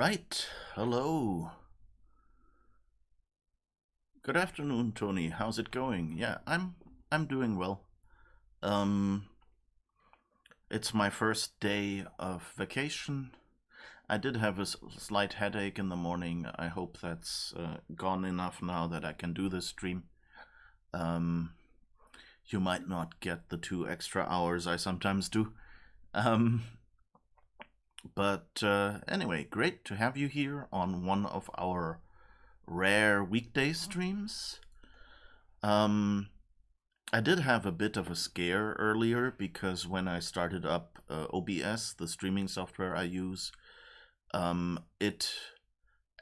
Right. Hello. Good afternoon, Tony. How's it going? Yeah, I'm doing well. Um it's my first day of vacation. I did have a slight headache in the morning. I hope that's gone enough now that I can do this stream. Um you might not get the 2 extra hours I sometimes do. Um but anyway, great to have you here on one of our rare weekday streams. Um I did have a bit of a scare earlier because when I started up OBS, the streaming software I use, it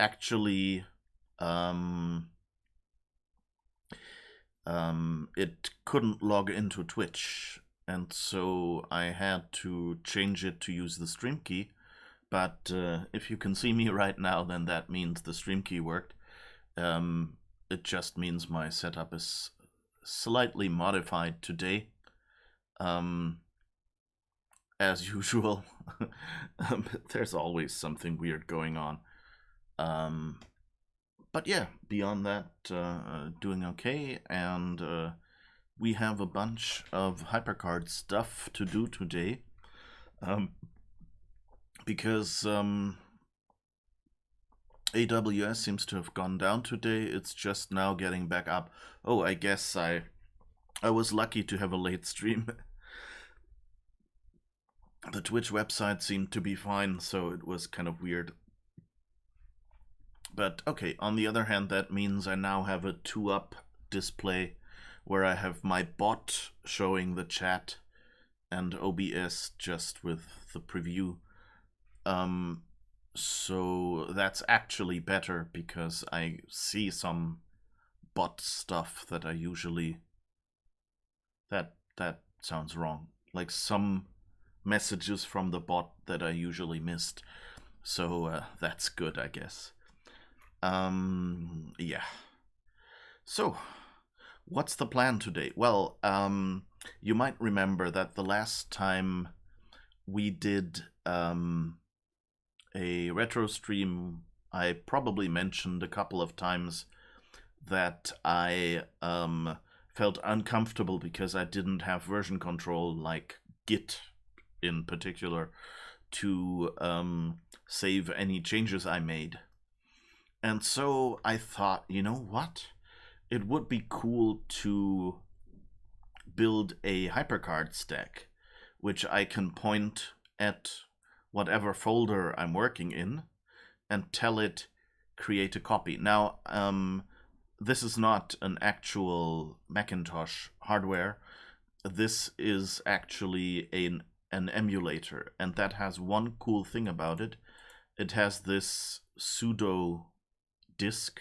actually um, it couldn't log into Twitch, and so I had to change it to use the stream key. But if you can see me right now, then that means the stream key worked. It just means my setup is slightly modified today. As usual, there's always something weird going on. But yeah, beyond that, doing okay, and we have a bunch of HyperCard stuff to do today. Because AWS seems to have gone down today. It's just now getting back up. Oh, I guess I was lucky to have a late stream. The Twitch website seemed to be fine, so it was kind of weird. But okay, on the other hand, that means I now have a 2-up display where I have my bot showing the chat and OBS just with the preview. So that's actually better because I see some bot stuff that I usually... That sounds wrong. Like some messages from the bot that I usually missed. So that's good, I guess. Yeah. So, what's the plan today? Well, you might remember that the last time we did a retro stream, I probably mentioned a couple of times that I felt uncomfortable because I didn't have version control, like Git in particular, to save any changes I made. And so I thought, you know what? It would be cool to build a HyperCard stack, which I can point at whatever folder I'm working in and tell it create a copy. Now, this is not an actual Macintosh hardware. This is actually an emulator, and that has one cool thing about it. It has this pseudo disk,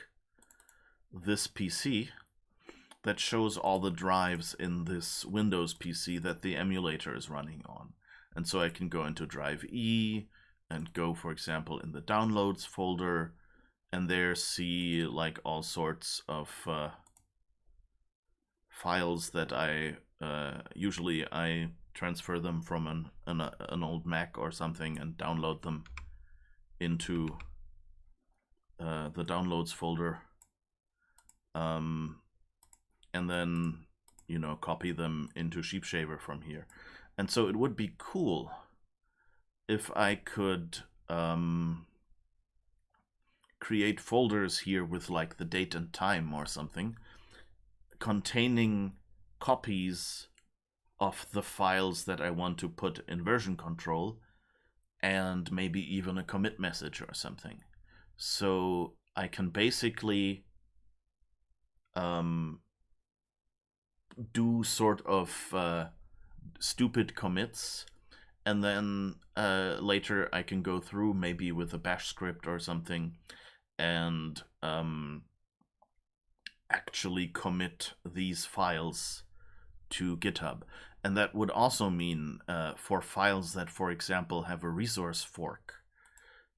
this PC, that shows all the drives in this Windows PC that the emulator is running on. And so I can go into drive E and go, for example, in the downloads folder, and there see like all sorts of files that I usually I transfer them from an old Mac or something and download them into the downloads folder, and then copy them into Sheepshaver from here. And so it would be cool if I could create folders here with like the date and time or something containing copies of the files that I want to put in version control, and maybe even a commit message or something. So I can basically do sort of stupid commits, and then later I can go through maybe with a bash script or something and actually commit these files to GitHub. And that would also mean for files that, for example, have a resource fork,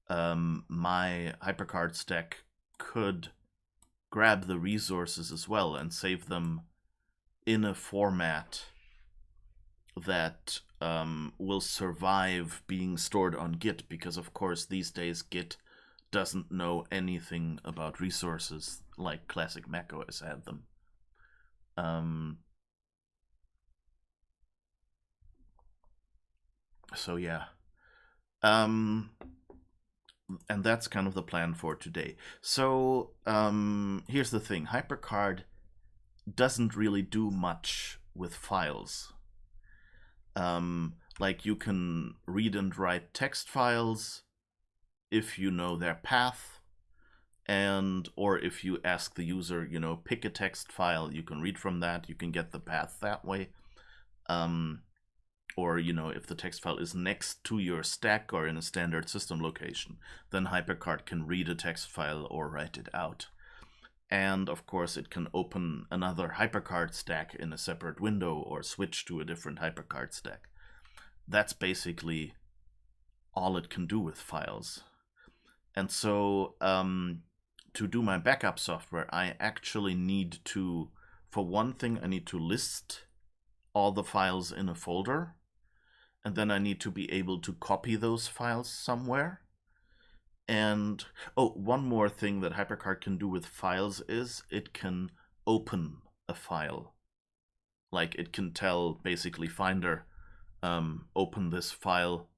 my HyperCard Stack could grab the resources as well and save them in a format that will survive being stored on Git, because of course these days Git doesn't know anything about resources like classic macOS had them. So yeah. And that's kind of the plan for today. So here's the thing. HyperCard doesn't really do much with files. Like you can read and write text files if you know their path, or if you ask the user, pick a text file, you can read from that, you can get the path that way. Or, if the text file is next to your stack or in a standard system location, then HyperCard can read a text file or write it out. And of course, it can open another HyperCard stack in a separate window or switch to a different HyperCard stack. That's basically all it can do with files. And so to do my backup software, I actually need to, for one thing, I need to list all the files in a folder. And then I need to be able to copy those files somewhere. And, one more thing that HyperCard can do with files is it can open a file. Like it can tell basically Finder, open this file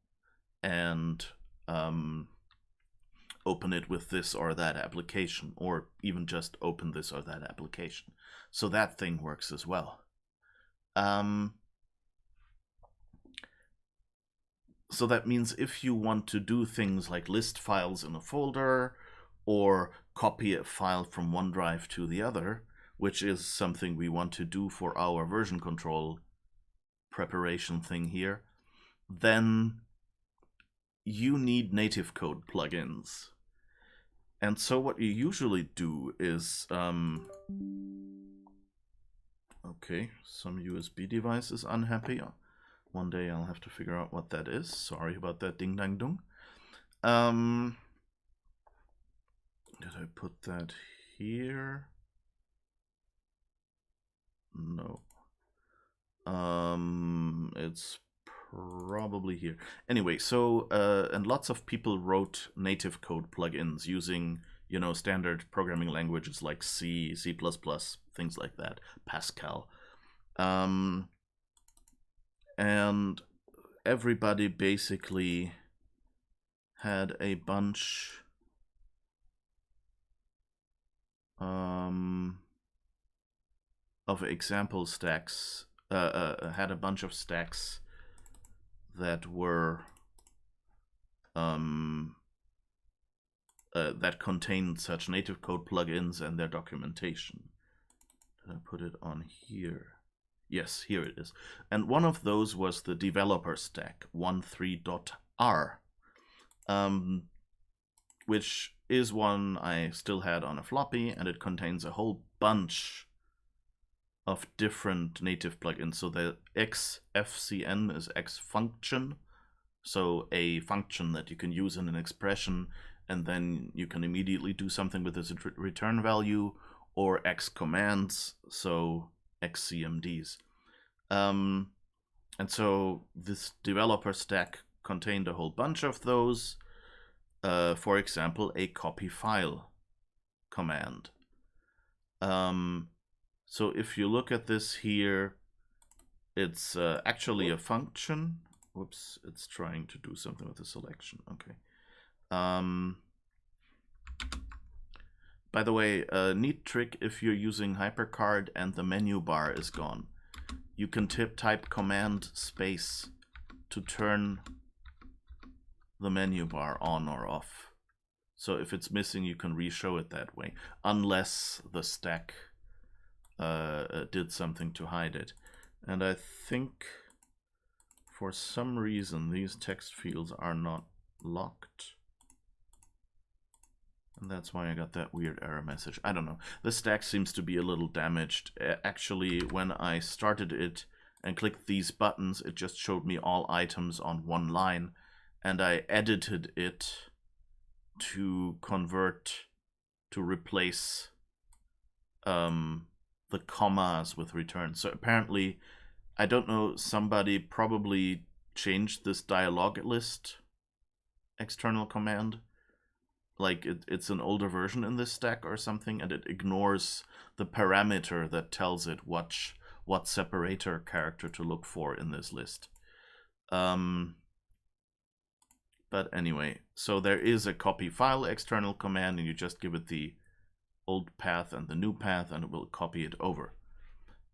and open it with this or that application, or even just open this or that application. So that thing works as well. So that means if you want to do things like list files in a folder or copy a file from one drive to the other, which is something we want to do for our version control preparation thing here, then you need native code plugins. And so what you usually do is, okay, some USB device is unhappy. One day I'll have to figure out what that is. Sorry about that ding dang dung. Did I put that here? No. It's probably here. Anyway, so and lots of people wrote native code plugins using, standard programming languages like C, C++, things like that, Pascal. And everybody basically had a bunch of example stacks, had a bunch of stacks that were that contained such native code plugins and their documentation. Did I put it on here? Yes, here it is. And one of those was the developer stack 13.r, which is one I still had on a floppy, and it contains a whole bunch of different native plugins. So the xfcn is x function, so a function that you can use in an expression, and then you can immediately do something with its return value, or x commands, so xcmds. And so this developer stack contained a whole bunch of those. For example, a copy file command. So if you look at this here, it's actually a function. Whoops, it's trying to do something with the selection. Okay. By the way, a neat trick if you're using HyperCard and the menu bar is gone. You can type command space to turn the menu bar on or off. So if it's missing, you can re-show it that way, unless the stack did something to hide it. And I think for some reason these text fields are not locked. And that's why I got that weird error message. I don't know. The stack seems to be a little damaged. Actually, when I started it and clicked these buttons, it just showed me all items on one line. And I edited it to replace the commas with return. So apparently, I don't know, somebody probably changed this dialog list external command. like it's an older version in this stack or something, and it ignores the parameter that tells it what separator character to look for in this list. But anyway, so there is a copy file external command, and you just give it the old path and the new path, and it will copy it over.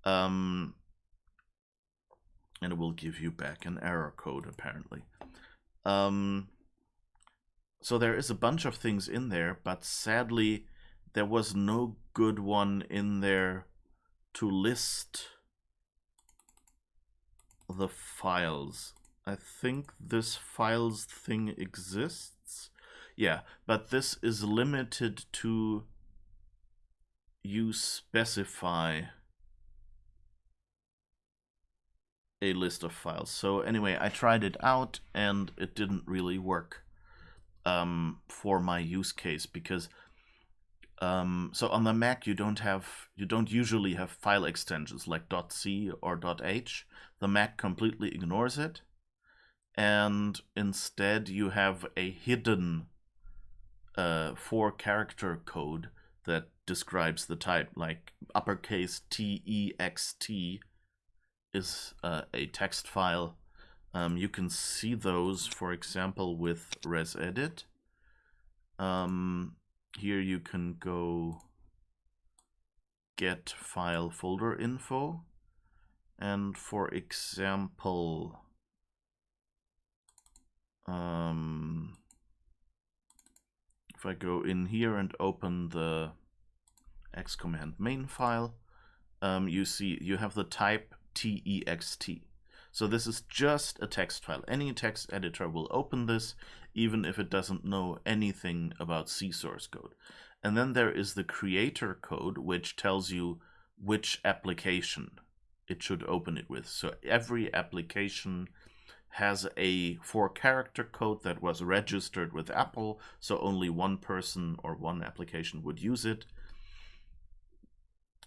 And it will give you back an error code, apparently. So there is a bunch of things in there, but sadly, there was no good one in there to list the files. I think this files thing exists. Yeah, but this is limited to you specify a list of files. So anyway, I tried it out and it didn't really work for my use case, because so on the Mac you don't usually have file extensions like .c or .h. The Mac completely ignores it, and instead you have a hidden 4-character code that describes the type, like uppercase text is a text file. You can see those, for example, with resedit. Here you can go get file folder info, and for example, if I go in here and open the xcommand main file, you see you have the type text. So this is just a text file. Any text editor will open this, even if it doesn't know anything about C source code. And then there is the creator code, which tells you which application it should open it with. So every application has a 4-character code that was registered with Apple, so only one person or one application would use it.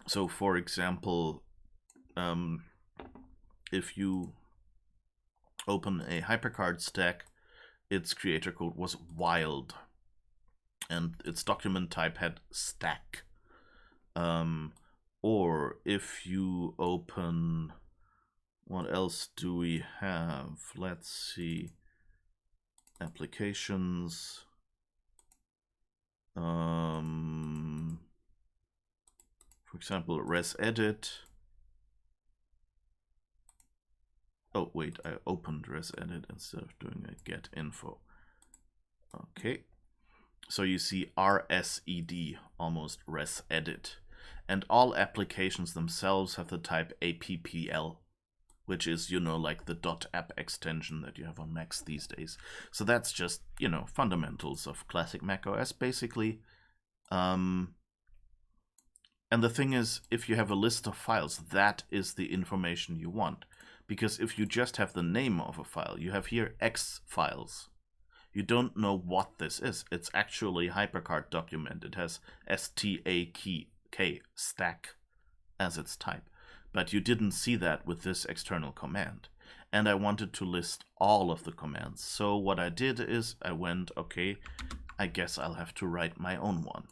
So for example, if you open a HyperCard Stack, its creator code was wild, and its document type had stack. Or if you open, what else do we have? Let's see, applications. For example, resedit. Oh, wait, I opened resedit instead of doing a get info. Okay, so you see rsed, almost resedit. And all applications themselves have the type appl, which is, you know, like the .app extension that you have on Macs these days. So that's just, you know, fundamentals of classic Mac OS, basically. And the thing is, if you have a list of files, that is the information you want. Because if you just have the name of a file, you have here X files. You don't know what this is. It's actually HyperCard document. It has STAK, stack, as its type. But you didn't see that with this external command. And I wanted to list all of the commands. So what I did is I went, okay, I guess I'll have to write my own one.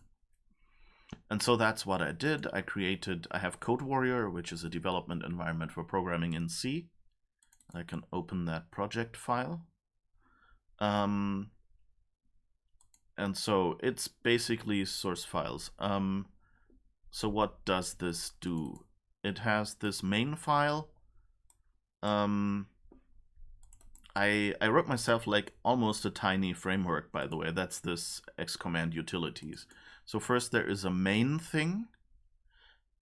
And so that's what I did. I have CodeWarrior, which is a development environment for programming in C. I can open that project file. And so it's basically source files. So what does this do? It has this main file. I wrote myself like almost a tiny framework, by the way. That's this xcommand utilities. So first there is a main thing,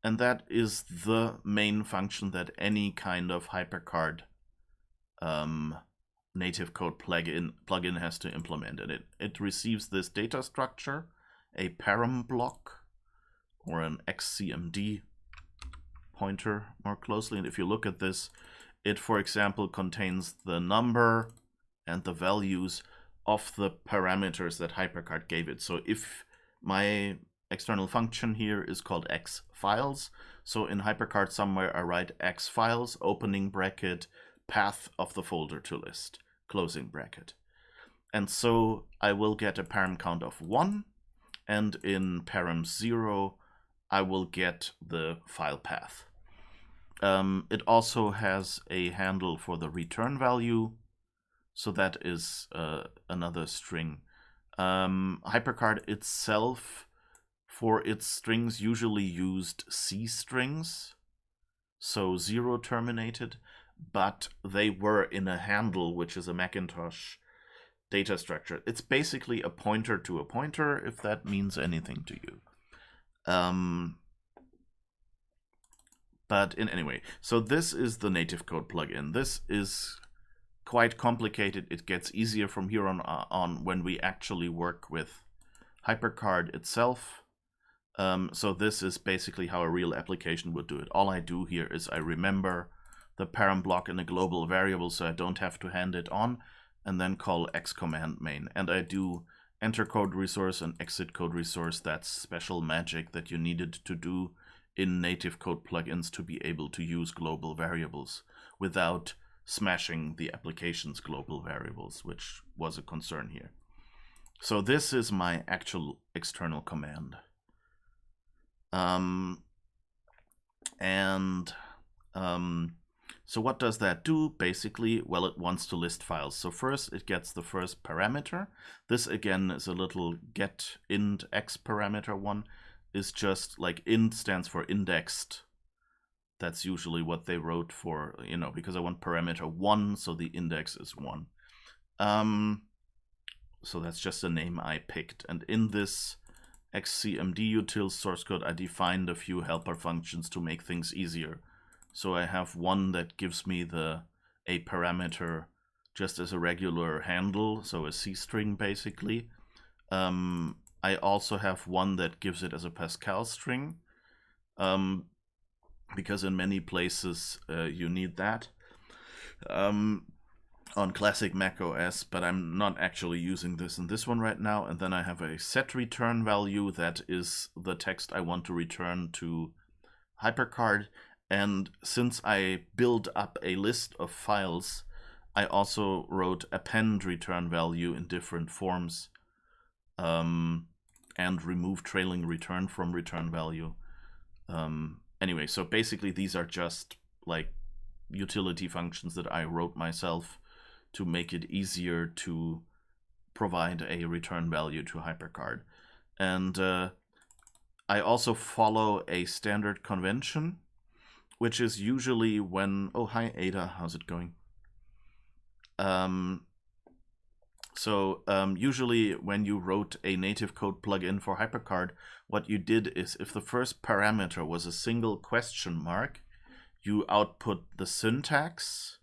and that is the main function that any kind of HyperCard native code plugin has to implement. And it receives this data structure, a param block, or an xcmd pointer more closely. And if you look at this, it, for example, contains the number and the values of the parameters that HyperCard gave it. So if my external function here is called x files, so in HyperCard somewhere I write x files, opening bracket, path of the folder to list, closing bracket. And so I will get a param count of 1, and in param 0, I will get the file path. It also has a handle for the return value, so that is another string. HyperCard itself, for its strings, usually used C strings, so 0 terminated, but they were in a handle, which is a Macintosh data structure. It's basically a pointer to a pointer, if that means anything to you. But in any way, so this is the native code plugin. This is quite complicated. It gets easier from here on when we actually work with HyperCard itself. So this is basically how a real application would do it. All I do here is I remember the param block in a global variable, so I don't have to hand it on, and then call x command main. And I do enter code resource and exit code resource. That's special magic that you needed to do in native code plugins to be able to use global variables without smashing the application's global variables, which was a concern here. So this is my actual external command. So what does that do? Basically, well, it wants to list files. So first it gets the first parameter. This again is a little get int x parameter one. Is just like int stands for indexed. That's usually what they wrote for, because I want parameter 1, so the index is 1. So that's just a name I picked. And in this xcmd utils source code, I defined a few helper functions to make things easier. So I have one that gives me a parameter just as a regular handle, so a C string basically. I also have one that gives it as a Pascal string, because in many places you need that on classic Mac OS, but I'm not actually using this in this one right now. And then I have a set return value that is the text I want to return to HyperCard. And since I build up a list of files, I also wrote append return value in different forms, and remove trailing return from return value. Anyway, so basically these are just like utility functions that I wrote myself to make it easier to provide a return value to HyperCard. And I also follow a standard convention, which is usually when... Oh, hi Ada, how's it going? Usually when you wrote a native code plugin for HyperCard, what you did is if the first parameter was a single question mark, you output the syntax.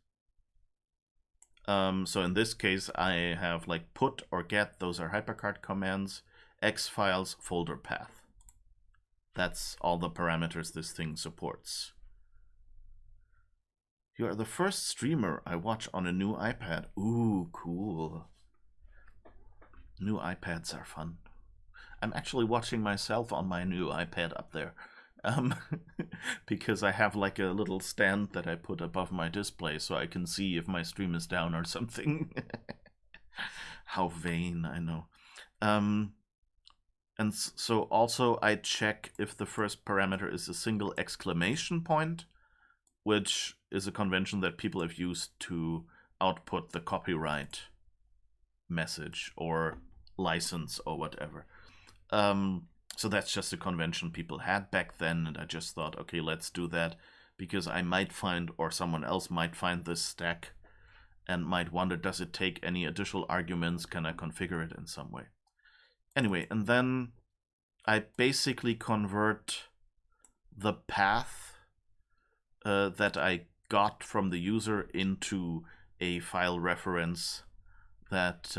So in this case, I have like put or get, those are HyperCard commands, x files folder path. That's all the parameters this thing supports. You are the first streamer I watch on a new iPad. Ooh, cool. New iPads are fun. I'm actually watching myself on my new iPad up there. Because I have like a little stand that I put above my display so I can see if my stream is down or something. How vain, I know. And so also I check if the first parameter is a single exclamation point, which is a convention that people have used to output the copyright message or license or whatever. So that's just a convention people had back then, and I just thought, okay, let's do that, because I might find, or someone else might find this stack and might wonder, does it take any additional arguments? Can I configure it in some way? Anyway, and then I basically convert the path that I got from the user into a file reference that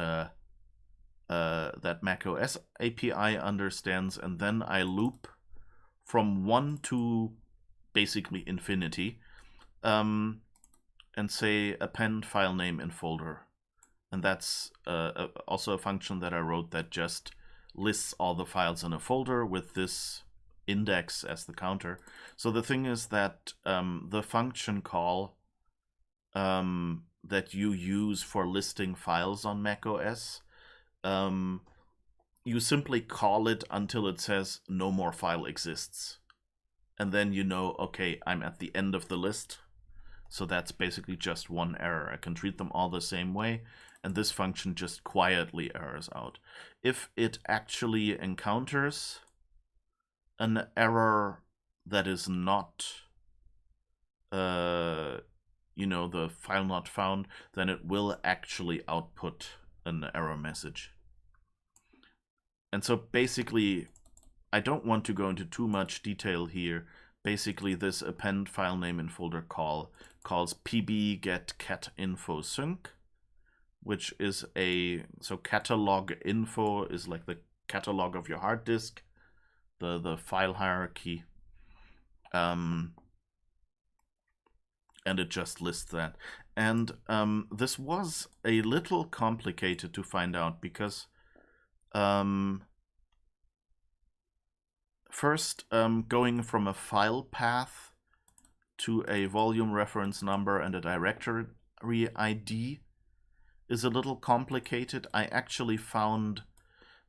that macOS API understands, and then I loop from 1 to basically infinity, and say append file name in folder. And that's also a function that I wrote that just lists all the files in a folder with this index as the counter. So the thing is that the function call that you use for listing files on macOS. You simply call it until it says no more file exists. And then you know, okay, I'm at the end of the list. So that's basically just one error. I can treat them all the same way, and this function just quietly errors out. If it actually encounters an error that is not, the file not found, then it will actually output an error message. And so basically, I don't want to go into too much detail here. Basically, this append file name in folder call calls pb get cat info sync, which is so catalog info is like the catalog of your hard disk, the file hierarchy, and it just lists that. And this was a little complicated to find out because first, going from a file path to a volume reference number and a directory ID is a little complicated. I actually found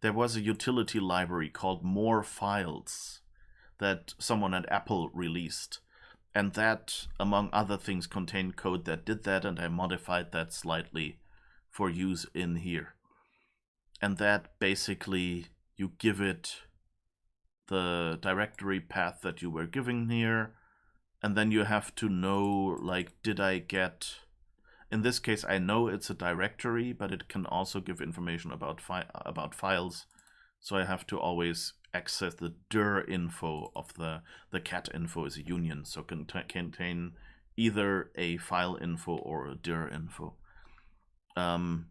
there was a utility library called More Files that someone at Apple released. And that, among other things, contained code that did that, and I modified that slightly for use in here. And that basically, you give it the directory path that you were giving here, and then you have to know, like, did I get... In this case, I know it's a directory, but it can also give information about files. So I have to always access the dir info of the cat info is a union, so can contain either a file info or a dir info. And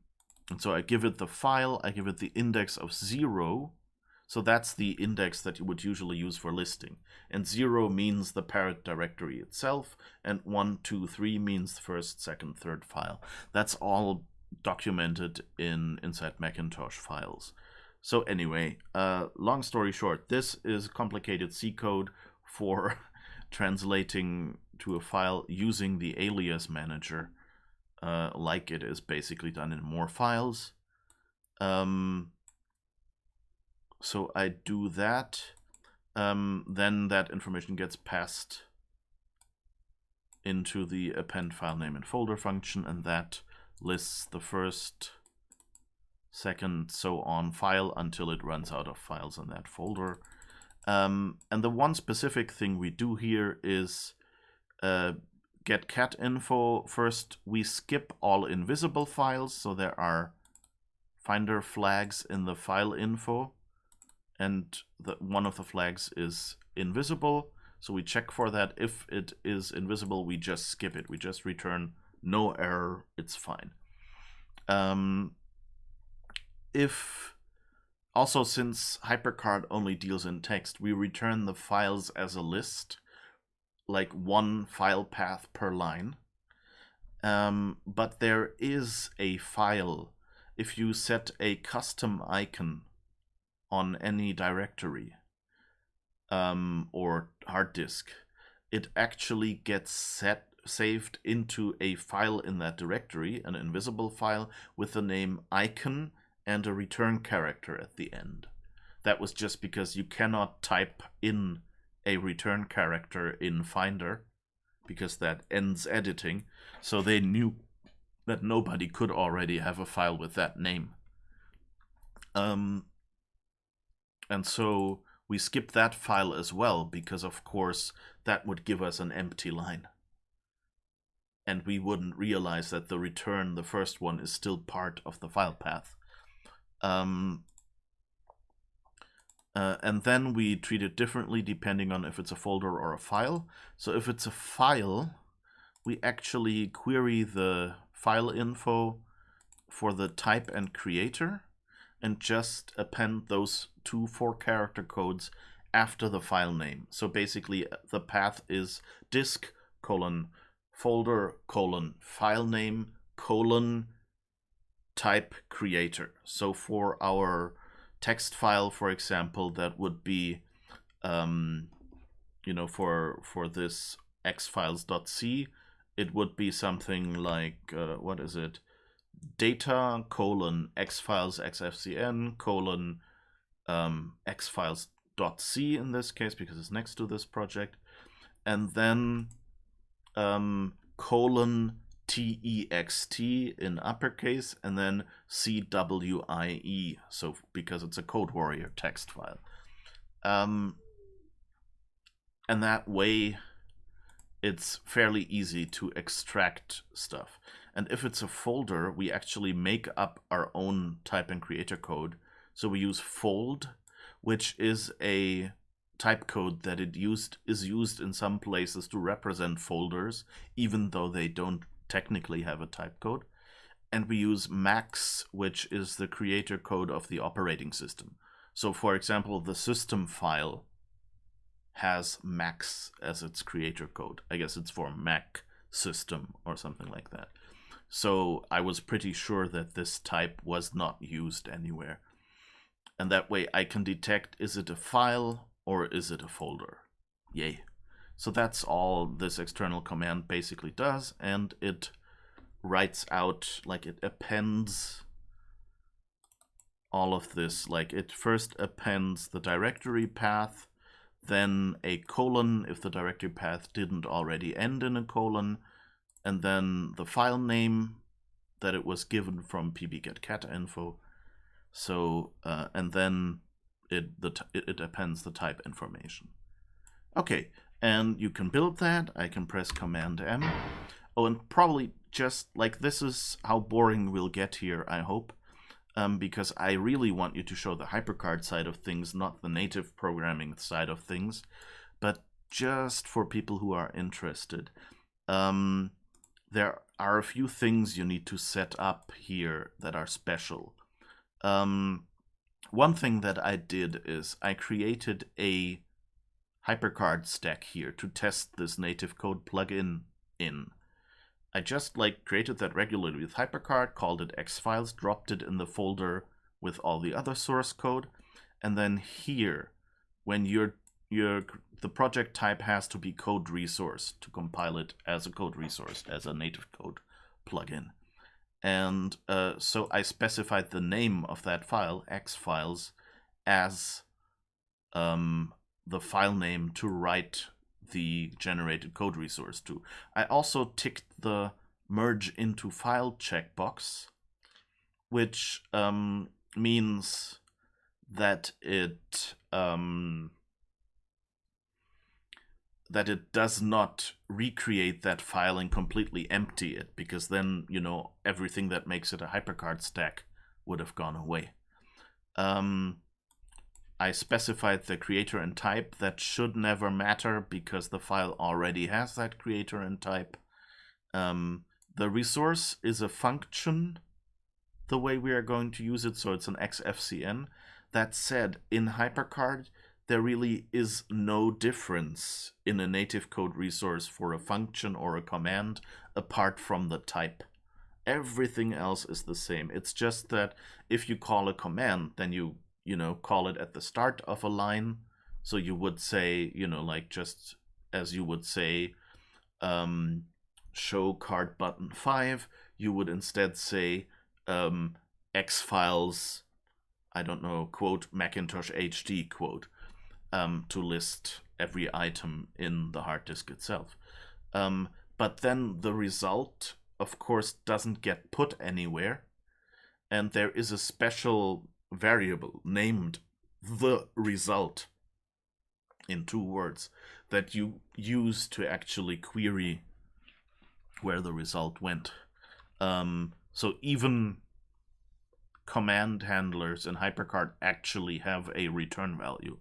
so I give it the file, I give it the index of 0. So that's the index that you would usually use for listing. And 0 means the parent directory itself, and 1, 2, 3 means the first, second, third file. That's all documented inside Macintosh files. So anyway, long story short, this is complicated C code for translating to a file using the alias manager, like it is basically done in More Files. So I do that, then that information gets passed into the append file name and folder function, and that lists the first, second, so on file until it runs out of files in that folder. And the one specific thing we do here is get cat info. First, we skip all invisible files, so there are finder flags in the file info. And one of the flags is invisible, so we check for that. If it is invisible, we just skip it. We just return no error, it's fine. Also, since HyperCard only deals in text, we return the files as a list, like one file path per line. But there is a file, if you set a custom icon on any directory or hard disk, it actually gets saved into a file in that directory, an invisible file with the name icon and a return character at the end. That was just because you cannot type in a return character in Finder because that ends editing, so they knew that nobody could already have a file with that name. And so we skip that file as well, because of course that would give us an empty line. And we wouldn't realize that the return, the first one, is still part of the file path. And then we treat it differently depending on if it's a folder or a file. So if it's a file, we actually query the file info for the type and creator, and just append those 2 4-character codes after the file name. So basically the path is disk : folder : file name : type creator. So for our text file, for example, that would be for this xfiles.c, it would be something like, what is it? Data colon xfiles xfcn colon xfiles.c in this case because it's next to this project, and then colon text in uppercase, and then CWIE, so because it's a Code Warrior text file. And that way it's fairly easy to extract stuff. And if it's a folder, we actually make up our own type and creator code. So we use fold, which is a type code that is used in some places to represent folders, even though they don't technically have a type code. And we use max, which is the creator code of the operating system. So for example, the system file has max as its creator code. I guess it's for Mac system or something like that. So I was pretty sure that this type was not used anywhere. And that way I can detect, is it a file or is it a folder? Yay. So that's all this external command basically does, and it writes out, like it appends all of this. Like it first appends the directory path, then a colon if the directory path didn't already end in a colon, and then the file name that it was given from pbget-cat-info. So, and then it appends the type information. Okay, and you can build that. I can press Command M. Oh, and probably just like this is how boring we'll get here, I hope, because I really want you to show the HyperCard side of things, not the native programming side of things, but just for people who are interested. There are a few things you need to set up here that are special. One thing that I did is I created a HyperCard Stack here to test this native code plugin in. I just created that regularly with HyperCard, called it xfiles, dropped it in the folder with all the other source code, and then here, when the project type has to be code resource to compile it as a code resource, as a native code plugin. And so I specified the name of that file, xfiles, as the file name to write the generated code resource to. I also ticked the merge into file checkbox, which means that it does not recreate that file and completely empty it, because then, everything that makes it a HyperCard stack would have gone away. I specified the creator and type. That should never matter because the file already has that creator and type. The resource is a function, the way we are going to use it, so it's an xfcn. That said, in HyperCard, there really is no difference in a native code resource for a function or a command apart from the type. Everything else is the same. It's just that if you call a command, then you call it at the start of a line. So you would say, just as you would say, show card button 5, you would instead say xfiles, I don't know, quote, Macintosh HD, quote, to list every item in the hard disk itself. But then the result, of course, doesn't get put anywhere. And there is a special variable named the result in 2 words that you use to actually query where the result went. So even command handlers in HyperCard actually have a return value.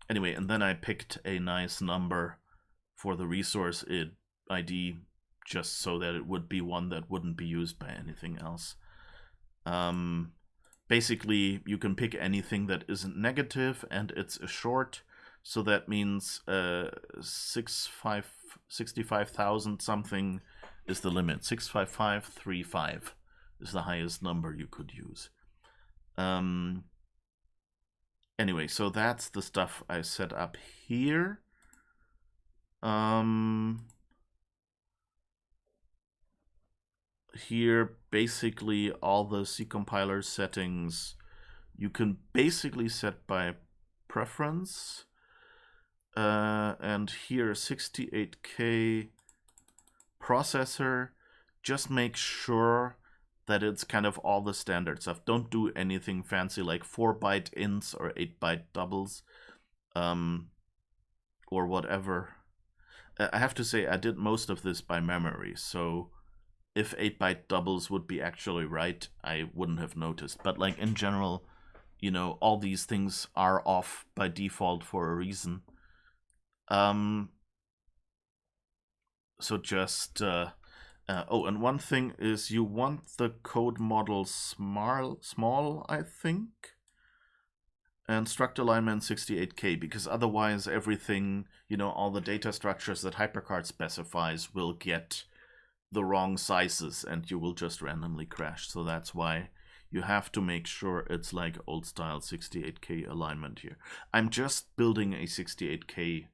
Anyway, and then I picked a nice number for the resource ID, just so that it would be one that wouldn't be used by anything else. Basically, you can pick anything that isn't negative, and it's a short, so that means 65,000 something is the limit. 65535 is the highest number you could use. Anyway, so that's the stuff I set up here. here, basically all the C compiler settings you can basically set by preference. And here 68K processor, just make sure that it's kind of all the standard stuff. Don't do anything fancy like 4-byte ints or 8-byte doubles, or whatever. I have to say I did most of this by memory, so if 8-byte doubles would be actually right, I wouldn't have noticed. But like in general, you know, all these things are off by default for a reason. So just oh, and one thing is you want the code model small, I think, and struct alignment 68K, because otherwise everything, you know, all the data structures that HyperCard specifies will get the wrong sizes and you will just randomly crash. So that's why you have to make sure it's like old style 68K alignment here. I'm just building a 68K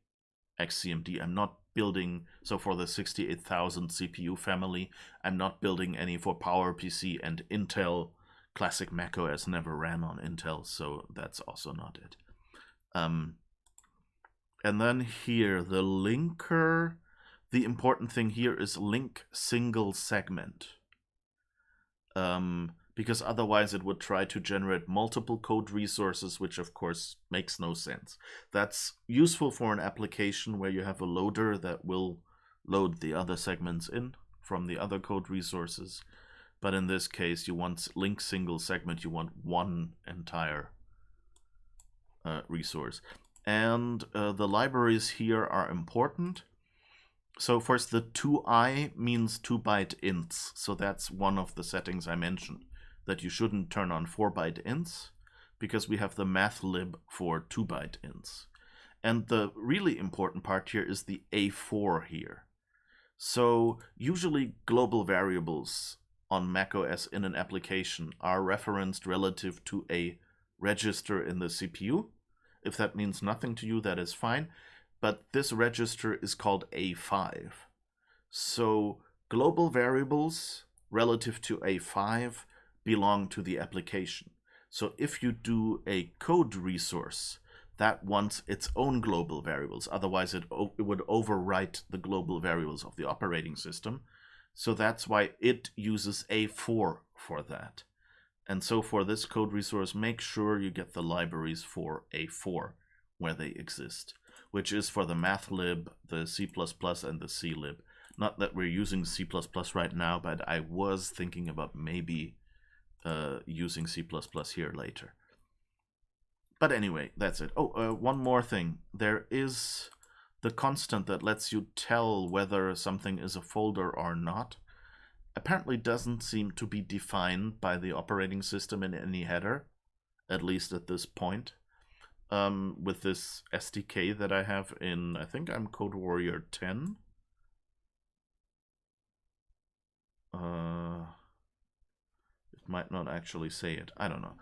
XCMD. I'm not building, so for the 68,000 CPU family, I'm not building any for PowerPC, and Intel classic macOS never ran on Intel, so that's also not it. And then here, the linker, the important thing here is link single segment. Because otherwise it would try to generate multiple code resources, which of course makes no sense. That's useful for an application where you have a loader that will load the other segments in from the other code resources. But in this case, you want link single segment, you want one entire resource. And the libraries here are important. So first, the 2i means 2-byte ints. So that's one of the settings I mentioned, that you shouldn't turn on 4-byte ints, because we have the mathlib for 2-byte ints. And the really important part here is the A4 here. So usually global variables on macOS in an application are referenced relative to a register in the CPU. If that means nothing to you, that is fine. But this register is called A5. So global variables relative to A5 belong to the application. So if you do a code resource, that wants its own global variables. Otherwise, it would overwrite the global variables of the operating system. So that's why it uses A4 for that. And so for this code resource, make sure you get the libraries for A4 where they exist, which is for the mathlib, the C++, and the clib. Not that we're using C++ right now, but I was thinking about maybe using C++ here later. But anyway, that's it. Oh, one more thing. There is the constant that lets you tell whether something is a folder or not. Apparently doesn't seem to be defined by the operating system in any header, at least at this point. With this SDK that I have in, I think I'm Code Warrior 10. It might not actually say it. I don't know.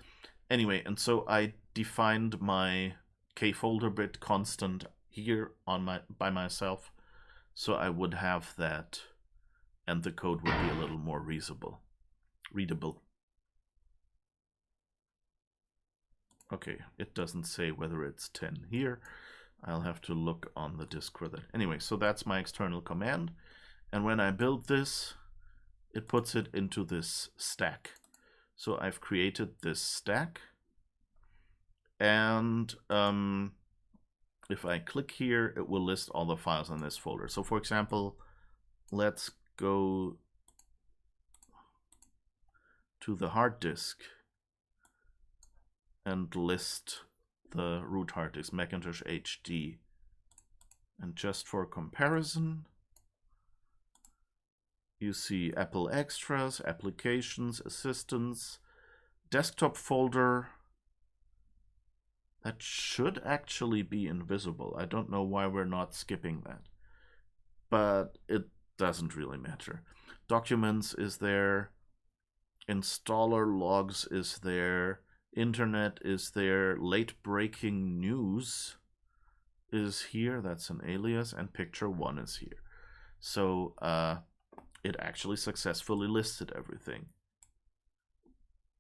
Anyway, and so I defined my kfolder bit constant here on by myself, so I would have that, and the code would be a little more readable. Okay, it doesn't say whether it's 10 here. I'll have to look on the disk for that. Anyway, so that's my external command. And when I build this, it puts it into this stack. So I've created this stack. And if I click here, it will list all the files in this folder. So for example, let's go to the hard disk and list the root hard disk, Macintosh HD. And just for comparison, you see Apple Extras, Applications, Assistants, Desktop folder. That should actually be invisible. I don't know why we're not skipping that, but it doesn't really matter. Documents is there, installer logs is there, internet is there, late breaking news is here, that's an alias, and picture 1 is here. So it actually successfully listed everything.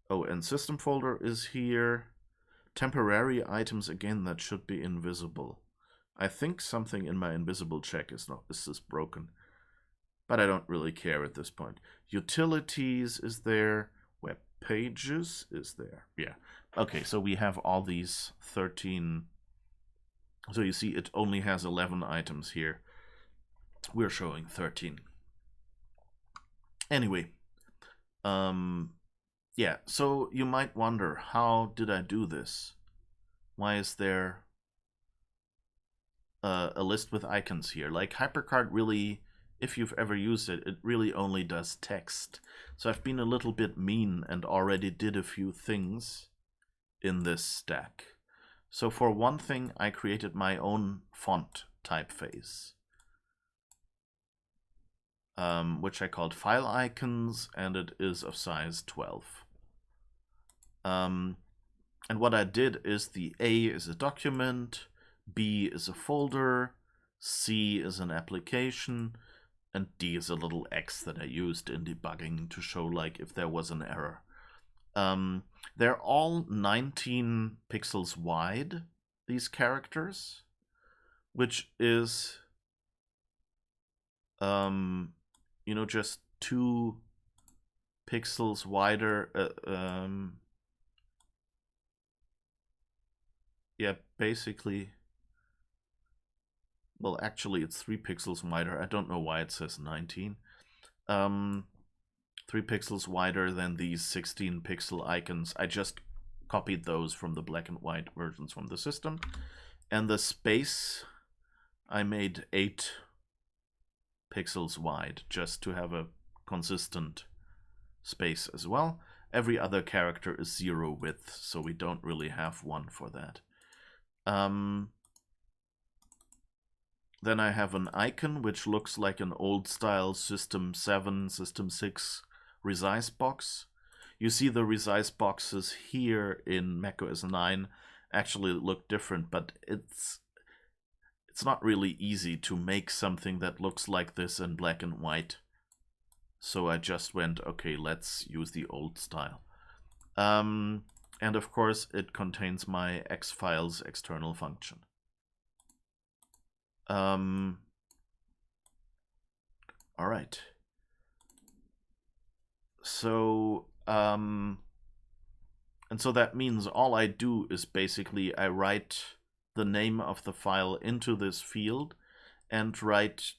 Oh, and system folder is here. Temporary items, again, that should be invisible. I think something in my invisible check is broken, but I don't really care at this point. Utilities is there. Web pages is there. Yeah. Okay, so we have all these 13. So you see it only has 11 items here. We're showing 13. Anyway, yeah, so you might wonder, how did I do this? Why is there a list with icons here? Like, HyperCard really, if you've ever used it, it really only does text. So I've been a little bit mean and already did a few things in this stack. So for one thing, I created my own font typeface, which I called file icons, and it is of size 12. And what I did is the A is a document, B is a folder, C is an application, and D is a little X that I used in debugging to show like if there was an error. They're all 19 pixels wide, these characters, which is, you know, just 2 pixels wider. Yeah, basically, well, actually it's 3 pixels wider. I don't know why it says 19. 3 pixels wider than these 16 pixel icons. I just copied those from the black and white versions from the system. And the space, I made 8 pixels wide, just to have a consistent space as well. Every other character is 0 width, so we don't really have one for that. Then I have an icon which looks like an old style System 7, System 6 Resize box. You see the Resize boxes here in macOS 9 actually look different, but it's not really easy to make something that looks like this in black and white. So I just went, okay, let's use the old style. And of course it contains my X-Files external function. All right. So, and so that means all I do is basically I write the name of the file into this field and write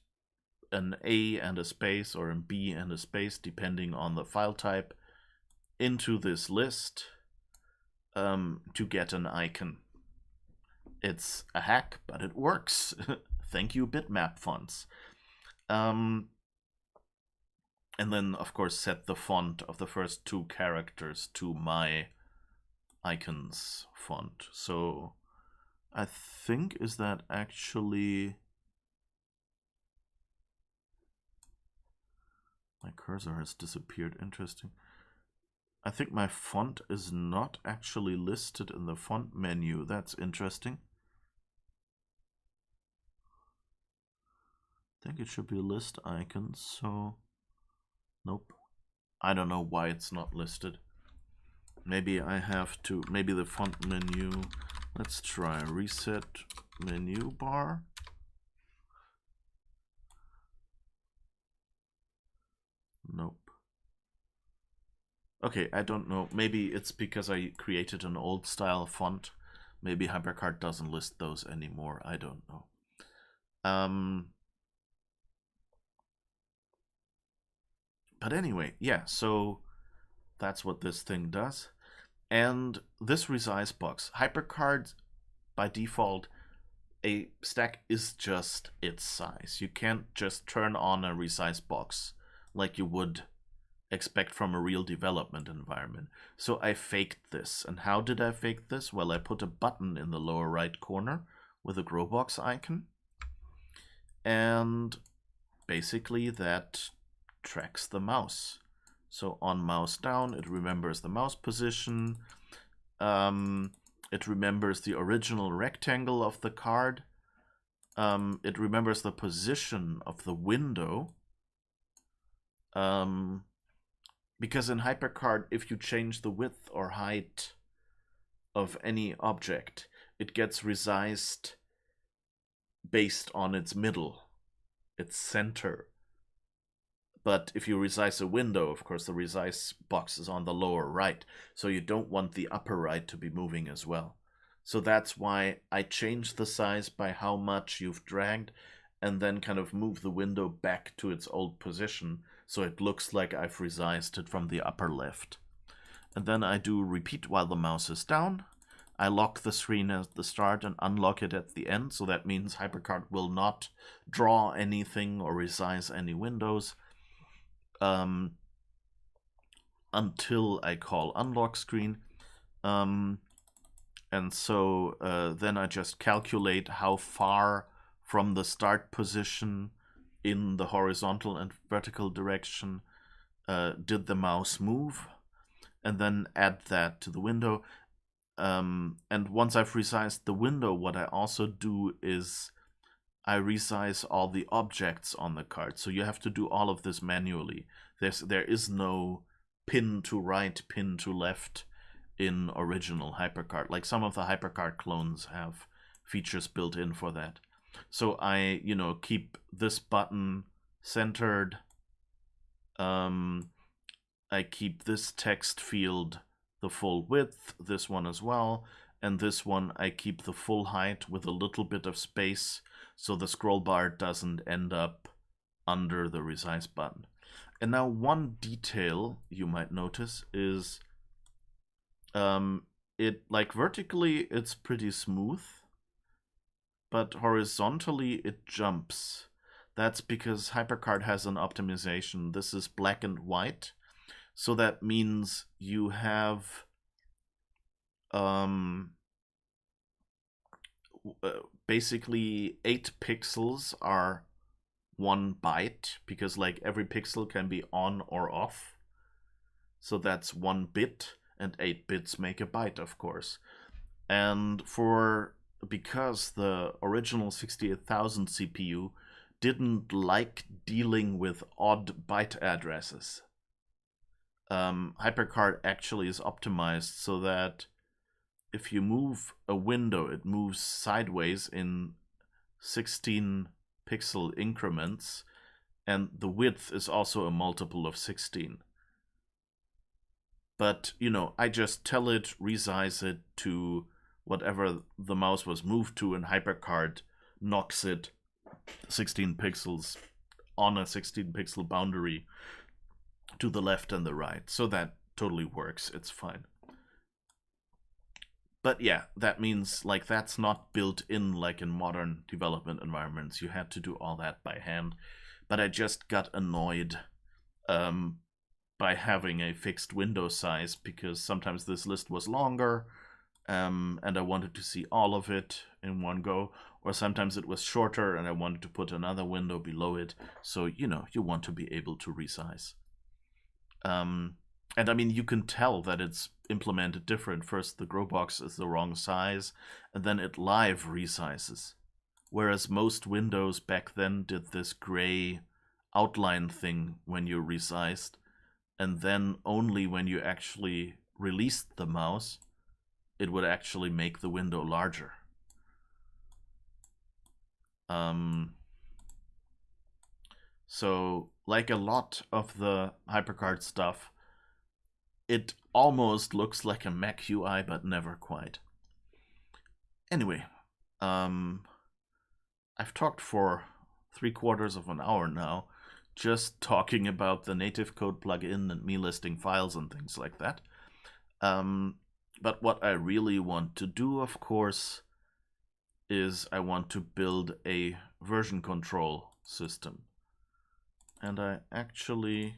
an A and a space or a B and a space, depending on the file type, into this list to get an icon. It's a hack, but it works. Thank you, bitmap fonts. And then, of course, set the font of the first 2 characters to my icons font. So I think, is that actually... My cursor has disappeared. Interesting. I think my font is not actually listed in the font menu. That's interesting. I think it should be list icons, so nope. I don't know why it's not listed. Maybe I have to, maybe the font menu, let's try reset menu bar. Nope. Okay, I don't know. Maybe it's because I created an old style font. Maybe HyperCard doesn't list those anymore. I don't know. But anyway, yeah, so that's what this thing does. And this Resize box, HyperCard, by default, a stack is just its size. You can't just turn on a Resize box like you would expect from a real development environment. So I faked this. And how did I fake this? Well, I put a button in the lower right corner with a grow box icon. And basically that tracks the mouse. So on mouse down, it remembers the mouse position. It remembers the original rectangle of the card. It remembers the position of the window. Because in HyperCard, if you change the width or height of any object, it gets resized based on its middle, its center. But if you resize a window, of course, the resize box is on the lower right, so you don't want the upper right to be moving as well. So that's why I changed the size by how much you've dragged, and then kind of move the window back to its old position, so it looks like I've resized it from the upper left. And then I do repeat while the mouse is down. I lock the screen at the start and unlock it at the end, so that means HyperCard will not draw anything or resize any windows until I call unlock screen. And so then I just calculate how far from the start position in the horizontal and vertical direction did the mouse move, and then add that to the window. And once I've resized the window, what I also do is I resize all the objects on the card. So you have to do all of this manually. There is no pin to right, pin to left in original HyperCard. Like some of the HyperCard clones have features built in for that. So I, keep this button centered. I keep this text field the full width, this one as well, and this one I keep the full height with a little bit of space so the scroll bar doesn't end up under the resize button. And now one detail you might notice is vertically it's pretty smooth, but horizontally it jumps. That's because HyperCard has an optimization. This is black and white. So that means you have basically 8 pixels are 1 byte, because like every pixel can be on or off. So that's 1 bit, and 8 bits make a byte, of course. And because the original 68,000 CPU didn't like dealing with odd byte addresses, HyperCard actually is optimized so that if you move a window, it moves sideways in 16 pixel increments, and the width is also a multiple of 16. But, I just tell it, resize it to whatever the mouse was moved to, and HyperCard knocks it 16 pixels on a 16 pixel boundary to the left and the right. So that totally works. It's fine. But yeah, that means like that's not built in like in modern development environments. You had to do all that by hand. But I just got annoyed by having a fixed window size, because sometimes this list was longer and I wanted to see all of it in one go, or sometimes it was shorter and I wanted to put another window below it. So, you want to be able to resize. And I mean, you can tell that it's implemented different. First, the grow box is the wrong size, and then it live resizes. Whereas most windows back then did this gray outline thing when you resized, and then only when you actually released the mouse, it would actually make the window larger. So, like a lot of the HyperCard stuff, it almost looks like a Mac UI, but never quite. Anyway, I've talked for 3/4 of an hour now, just talking about the native code plugin and me listing files and things like that. But what I really want to do, of course, is I want to build a version control system. And I actually...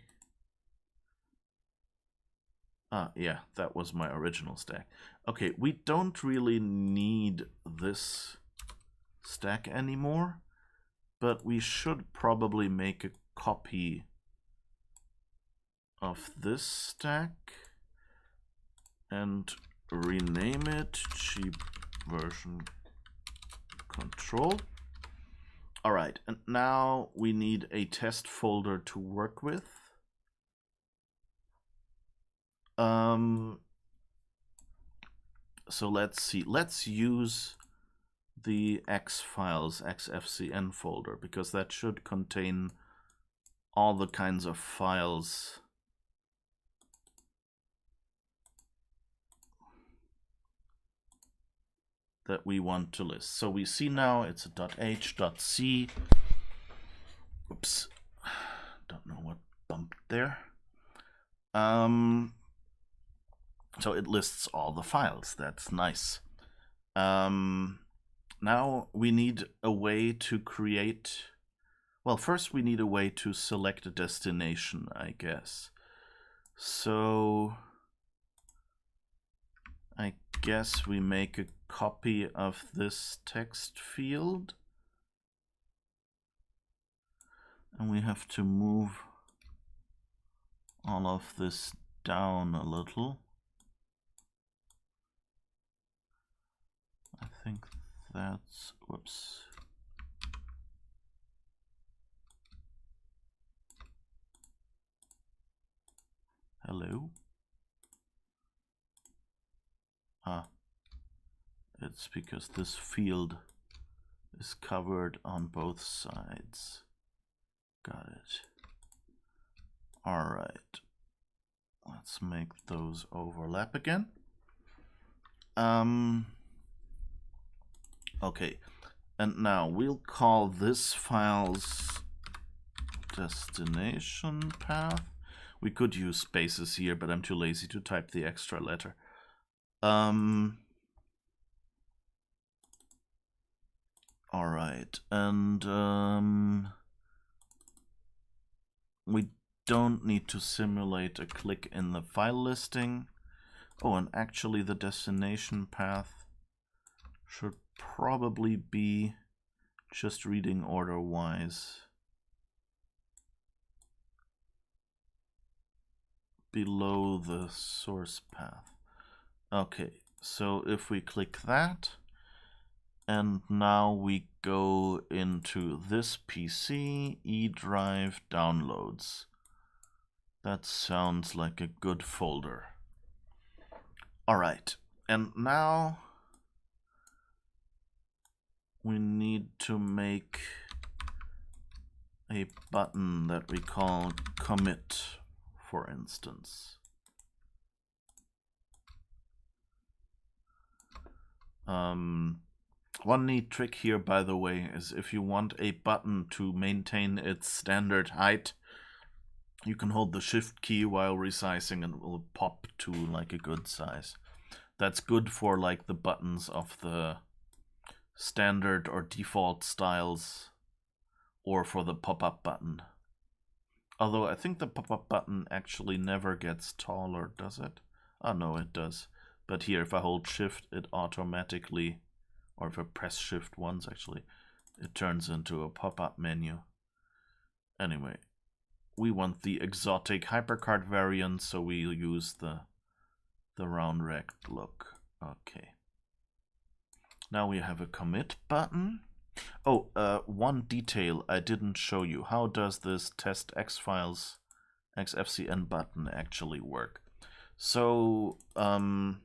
yeah, that was my original stack. Okay, we don't really need this stack anymore, but we should probably make a copy of this stack and rename it cheap version control. All right, and now we need a test folder to work with. So let's see. Let's use the X files, XFCN folder, because that should contain all the kinds of files that we want to list. So we see now it's a .h, .c. Oops, don't know what bumped there. So it lists all the files. That's nice. Now we need a way to create. Well, first we need a way to select a destination, I guess. So I guess we make a copy of this text field. And we have to move all of this down a little. I think that's, whoops. Hello? Ah, it's because this field is covered on both sides. Got it. All right. Let's make those overlap again. Okay, and now we'll call this file's destination path. We could use spaces here, but I'm too lazy to type the extra letter. All right, and we don't need to simulate a click in the file listing. Oh, and actually the destination path should probably be just reading order wise below the source path. Okay, so if we click that, and now we go into this PC, E drive downloads. That sounds like a good folder. All right, and now we need to make a button that we call commit, for instance. One neat trick here, by the way, is if you want a button to maintain its standard height, you can hold the shift key while resizing and it will pop to like a good size. That's good for like the buttons of the standard or default styles, or for the pop-up button. Although I think the pop-up button actually never gets taller, does it? Oh no, it does. But here, if I hold shift, it automatically, or if I press shift once actually, it turns into a pop-up menu. Anyway, we want the exotic HyperCard variant, so we'll use the round rect look. Okay. Now we have a commit button. Oh, one detail I didn't show you. How does this test X files XFCN button actually work? So, card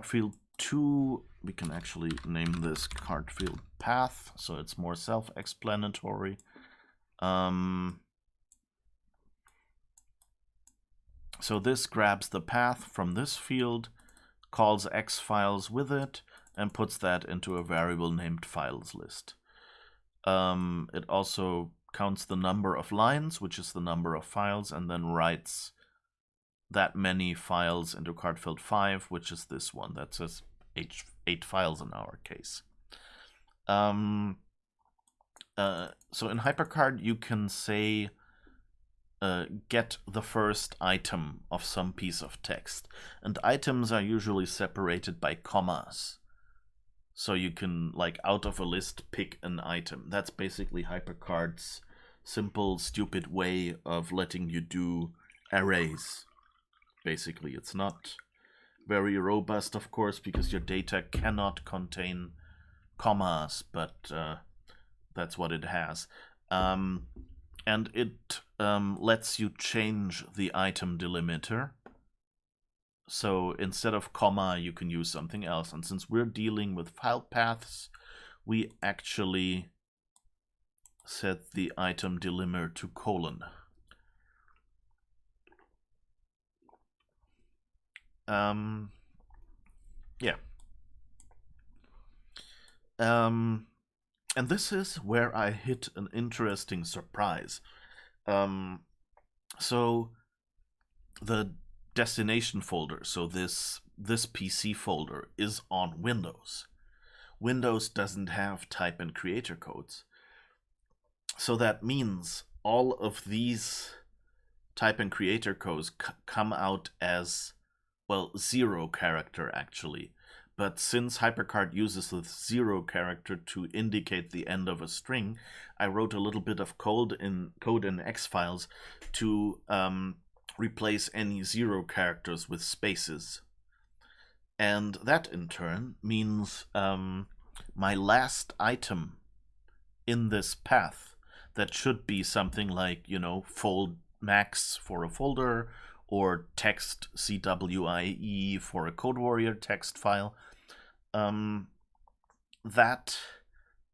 field 2, we can actually name this card field path, so it's more self-explanatory. So this grabs the path from this field, calls X files with it, and puts that into a variable named files list. It also counts the number of lines, which is the number of files, and then writes that many files into card field 5, which is this one. That says 8 files in our case. So in HyperCard, you can say get the first item of some piece of text. And items are usually separated by commas. So you can, like, out of a list, pick an item. That's basically HyperCard's simple, stupid way of letting you do arrays. Basically, it's not very robust, of course, because your data cannot contain commas, but that's what it has. and it lets you change the item delimiter. So instead of comma, you can use something else. And since we're dealing with file paths, we actually set the item delimiter to colon. Yeah. And this is where I hit an interesting surprise. So the destination folder, so this PC folder, is on Windows. Windows doesn't have type and creator codes. So that means all of these type and creator codes come out as, well, 0 character actually. But since HyperCard uses the 0 character to indicate the end of a string, I wrote a little bit of code in X files to replace any 0 characters with spaces. And that in turn means my last item in this path, that should be something like, fold max for a folder, or text CWIE for a CodeWarrior text file, that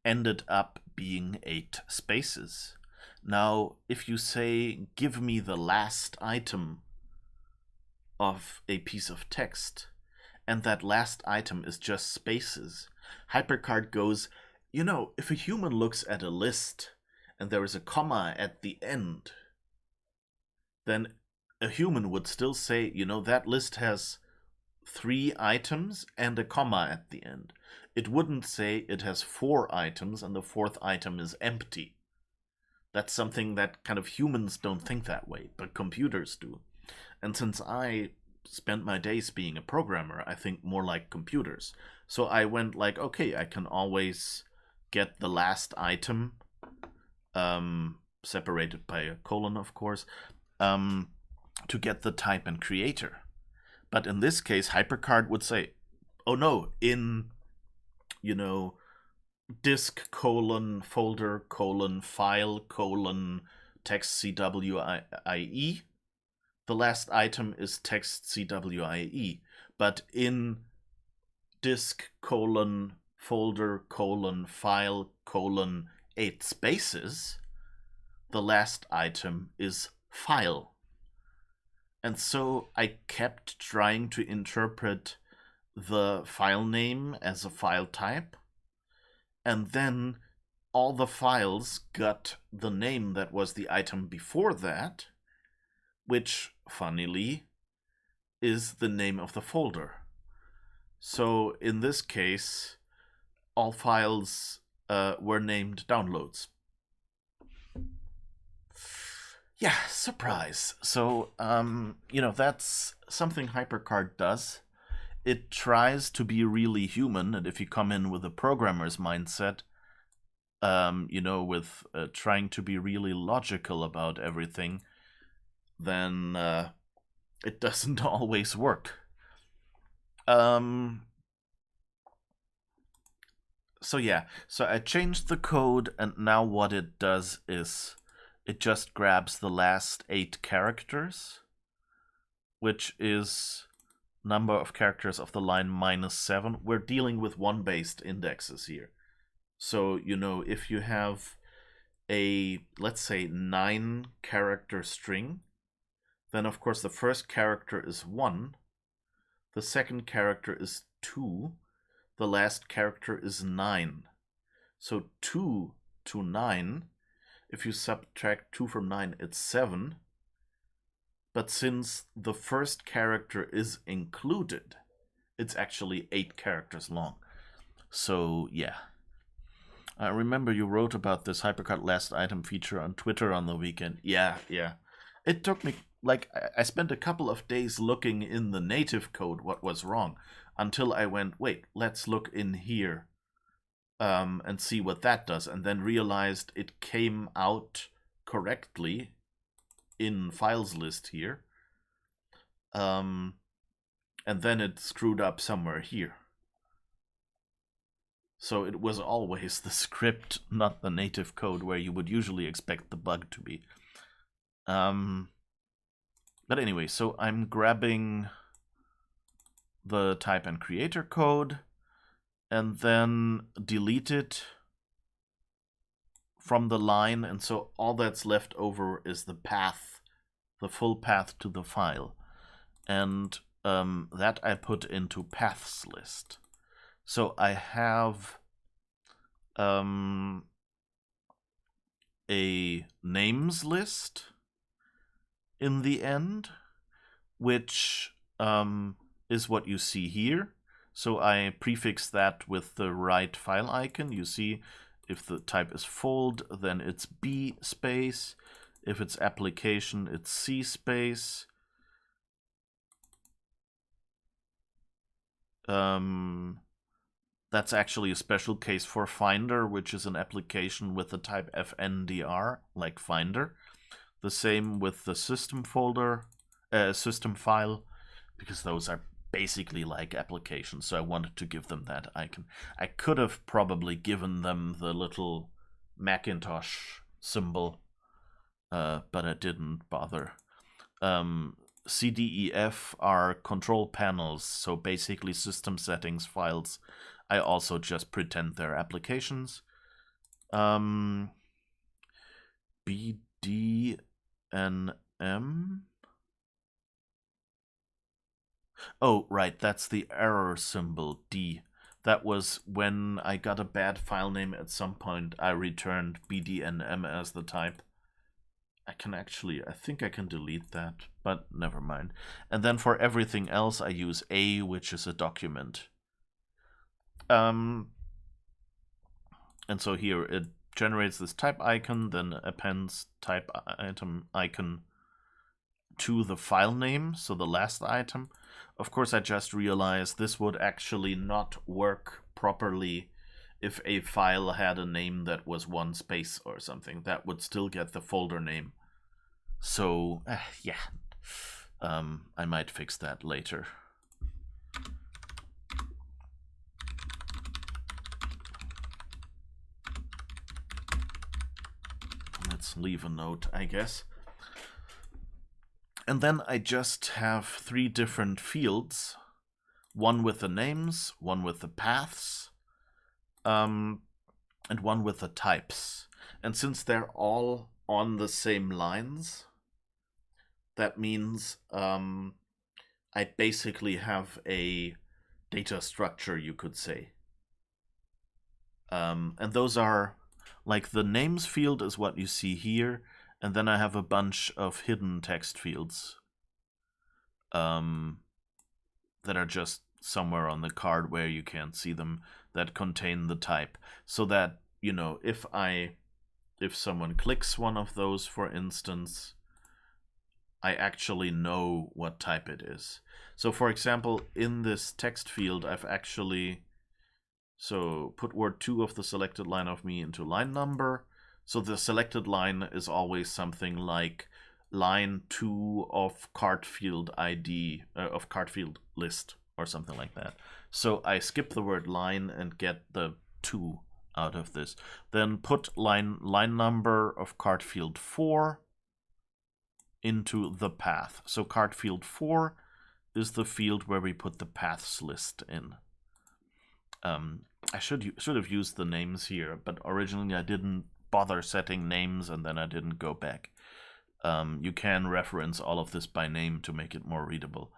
ended up being 8 spaces. Now, if you say, give me the last item of a piece of text, and that last item is just spaces, HyperCard goes, if a human looks at a list and there is a comma at the end, then a human would still say, that list has 3 items and a comma at the end. It wouldn't say it has 4 items and the 4th item is empty. That's something that kind of humans don't think that way, but computers do. And since I spent my days being a programmer, I think more like computers. So I went like, okay, I can always get the last item, separated by a colon, of course, to get the type and creator. But in this case, HyperCard would say, oh no, in, disk folder file text CWIE, the last item is text CWIE. But in disk folder file 8 spaces, the last item is file. And so I kept trying to interpret the file name as a file type, and then all the files got the name that was the item before that, which, funnily, is the name of the folder. So in this case, all files were named downloads. Yeah, surprise. So, that's something HyperCard does. It tries to be really human, and if you come in with a programmer's mindset, with trying to be really logical about everything, then it doesn't always work. So yeah, so I changed the code, and now what it does is it just grabs the last 8 characters, which is number of characters of the line -7. We're dealing with 1-based indexes here. So, if you have a, let's say, 9-character string, then of course the first character is 1, the second character is 2, the last character is 9. So 2 to 9, if you subtract 2 from 9, it's 7. But since the first character is included, it's actually 8 characters long. So, yeah. I remember you wrote about this HyperCard last item feature on Twitter on the weekend. Yeah. It took me, I spent a couple of days looking in the native code what was wrong, until I went, wait, let's look in here and see what that does, and then realized it came out correctly in files list here, and then it screwed up somewhere here. So it was always the script, not the native code, where you would usually expect the bug to be. But anyway, so I'm grabbing the type and creator code and then delete it from the line, and so all that's left over is the path, the full path to the file, and that I put into paths list. So I have a names list in the end, which is what you see here. So I prefix that with the right file icon. You see, if the type is fold, then it's B space. If it's application, it's C space. That's actually a special case for Finder, which is an application with the type FNDR, like Finder. The same with the system folder, system file, because those are basically like applications, so I wanted to give them that icon. I could have probably given them the little Macintosh symbol, but I didn't bother. C, D, E, F are control panels, so basically system settings files. I also just pretend they're applications. B, D, N, M. Oh, right, that's the error symbol, D. That was when I got a bad file name at some point, I returned BDNM as the type. I think I can delete that, but never mind. And then for everything else, I use A, which is a document. And so here it generates this type icon, then appends type item icon to the file name, so the last item. Of course, I just realized this would actually not work properly if a file had a name that was one space or something. That would still get the folder name. So, yeah, I might fix that later. Let's leave a note, I guess. And then I just have 3 different fields, one with the names, one with the paths, and one with the types. And since they're all on the same lines, that means I basically have a data structure, you could say. And those are, like, the names field is what you see here, and then I have a bunch of hidden text fields that are just somewhere on the card where you can't see them, that contain the type. So that, you know, if someone clicks one of those, for instance, I actually know what type it is. So for example, in this text field, I've actually put word 2 of the selected line of me into line number. So the selected line is always something like line 2 of card field ID, of card field list, or something like that. So I skip the word line and get the 2 out of this. Then put line number of card field 4 into the path. So card field 4 is the field where we put the paths list in. I should have used the names here, but originally I didn't bother setting names, and then I didn't go back. You can reference all of this by name to make it more readable.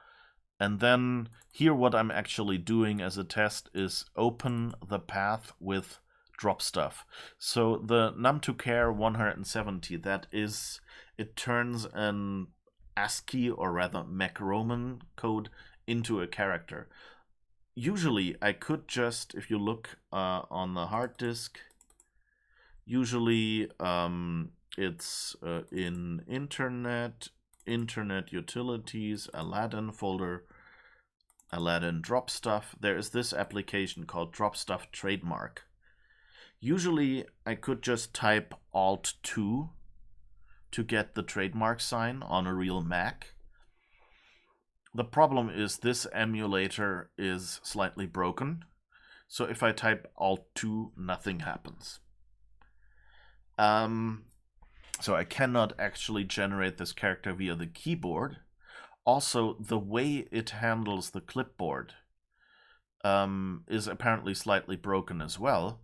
And then here what I'm actually doing as a test is open the path with drop stuff. So the num2char 170, that is, it turns an ASCII, or rather Mac Roman code, into a character. Usually I could just, if you look on the hard disk, usually it's in internet utilities, Aladdin folder, Aladdin drop stuff. There is this application called drop stuff trademark. Usually I could just type Alt-2 to get the trademark sign on a real Mac. The problem is this emulator is slightly broken, So if I type Alt-2, nothing happens. So I cannot actually generate this character via the keyboard. Also, the way it handles the clipboard is apparently slightly broken as well,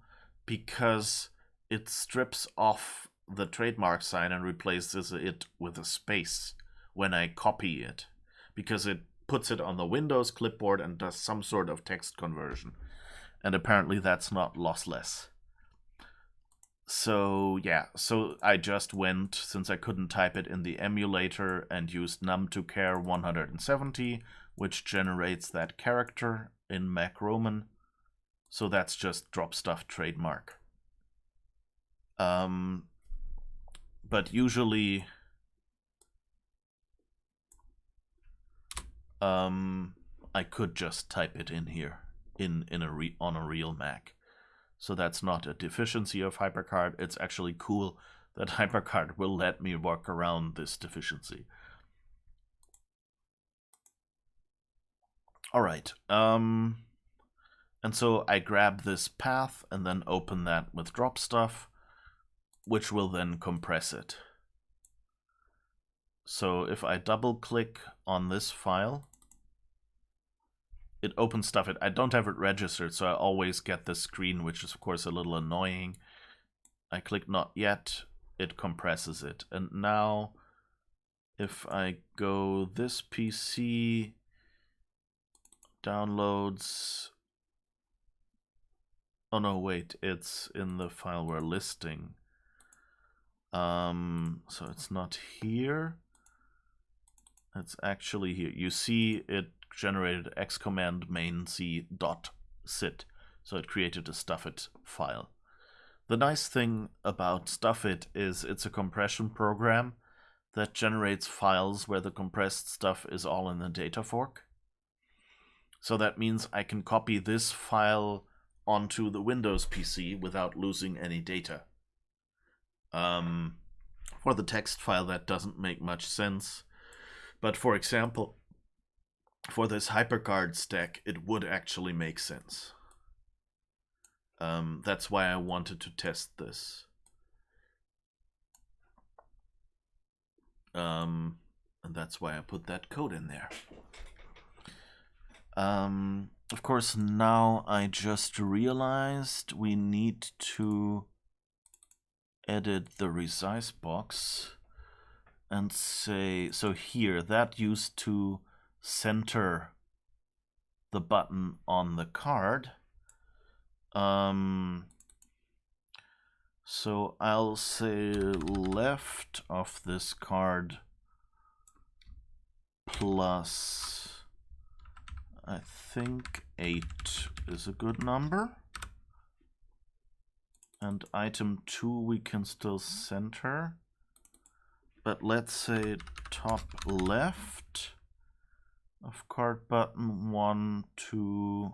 because it strips off the trademark sign and replaces it with a space when I copy it, because it puts it on the Windows clipboard and does some sort of text conversion. And apparently that's not lossless. So yeah, so I just went, since I couldn't type it in the emulator, and used num2char 170, which generates that character in Mac Roman. So that's just drop stuff trademark. But usually I could just type it in here on a real Mac. So that's not a deficiency of HyperCard. It's actually cool that HyperCard will let me work around this deficiency. All right. And so I grab this path and then open that with drop stuff, which will then compress it. So if I double click on this file, it opens stuff. I don't have it registered, so I always get this screen, which is of course a little annoying. I click not yet, it compresses it. And now if I go this PC, downloads, oh no, wait, it's in the file we're listing. So it's not here. It's actually here. You see it generated xcommand main c dot sit. So it created a stuffit file. The nice thing about stuffit is it's a compression program that generates files where the compressed stuff is all in the data fork. So that means I can copy this file onto the Windows PC without losing any data. For the text file, that doesn't make much sense. But for example, for this HyperCard stack, it would actually make sense. That's why I wanted to test this. And that's why I put that code in there. Of course, now I just realized we need to edit the Resize box and say, so here, that used to center the button on the card. So I'll say left of this card plus, I think 8 is a good number. And item 2 we can still center. But let's say top left of card button 1, 2.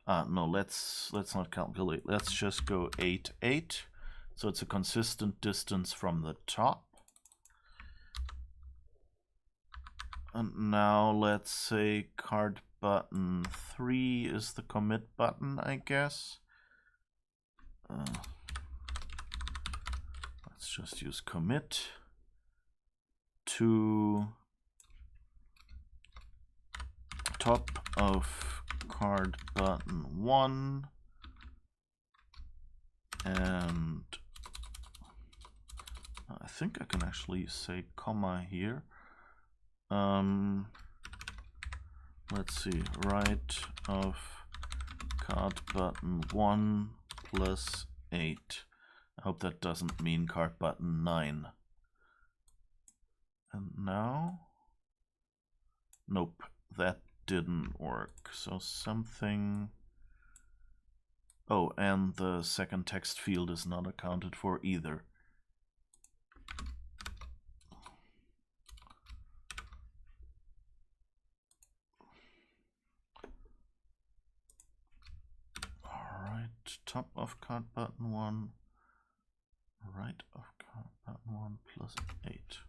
No, let's not calculate. Let's just go 8, 8. So it's a consistent distance from the top. And now let's say card button 3 is the commit button, I guess. Let's just use commit to top of card button 1, and I think I can actually say comma here. Let's see, right of card button 1 plus 8. I hope that doesn't mean card button 9. And now, nope, that didn't work. So something, oh, and the second text field is not accounted for either. Top of card button 1, right of card button 1 plus 8.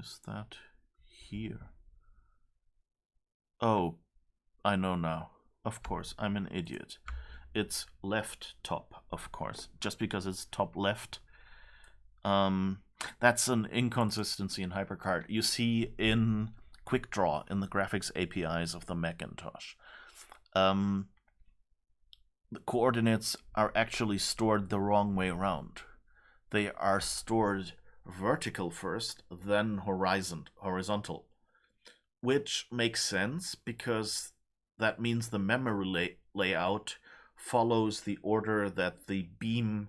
Is that here? Oh, I know now. Of course, I'm an idiot. It's left top, of course. Just because it's top left. That's an inconsistency in HyperCard. You see in Quick Draw, in the graphics APIs of the Macintosh, the coordinates are actually stored the wrong way around. They are stored vertical first, then horizontal, which makes sense because that means the memory layout follows the order that the beam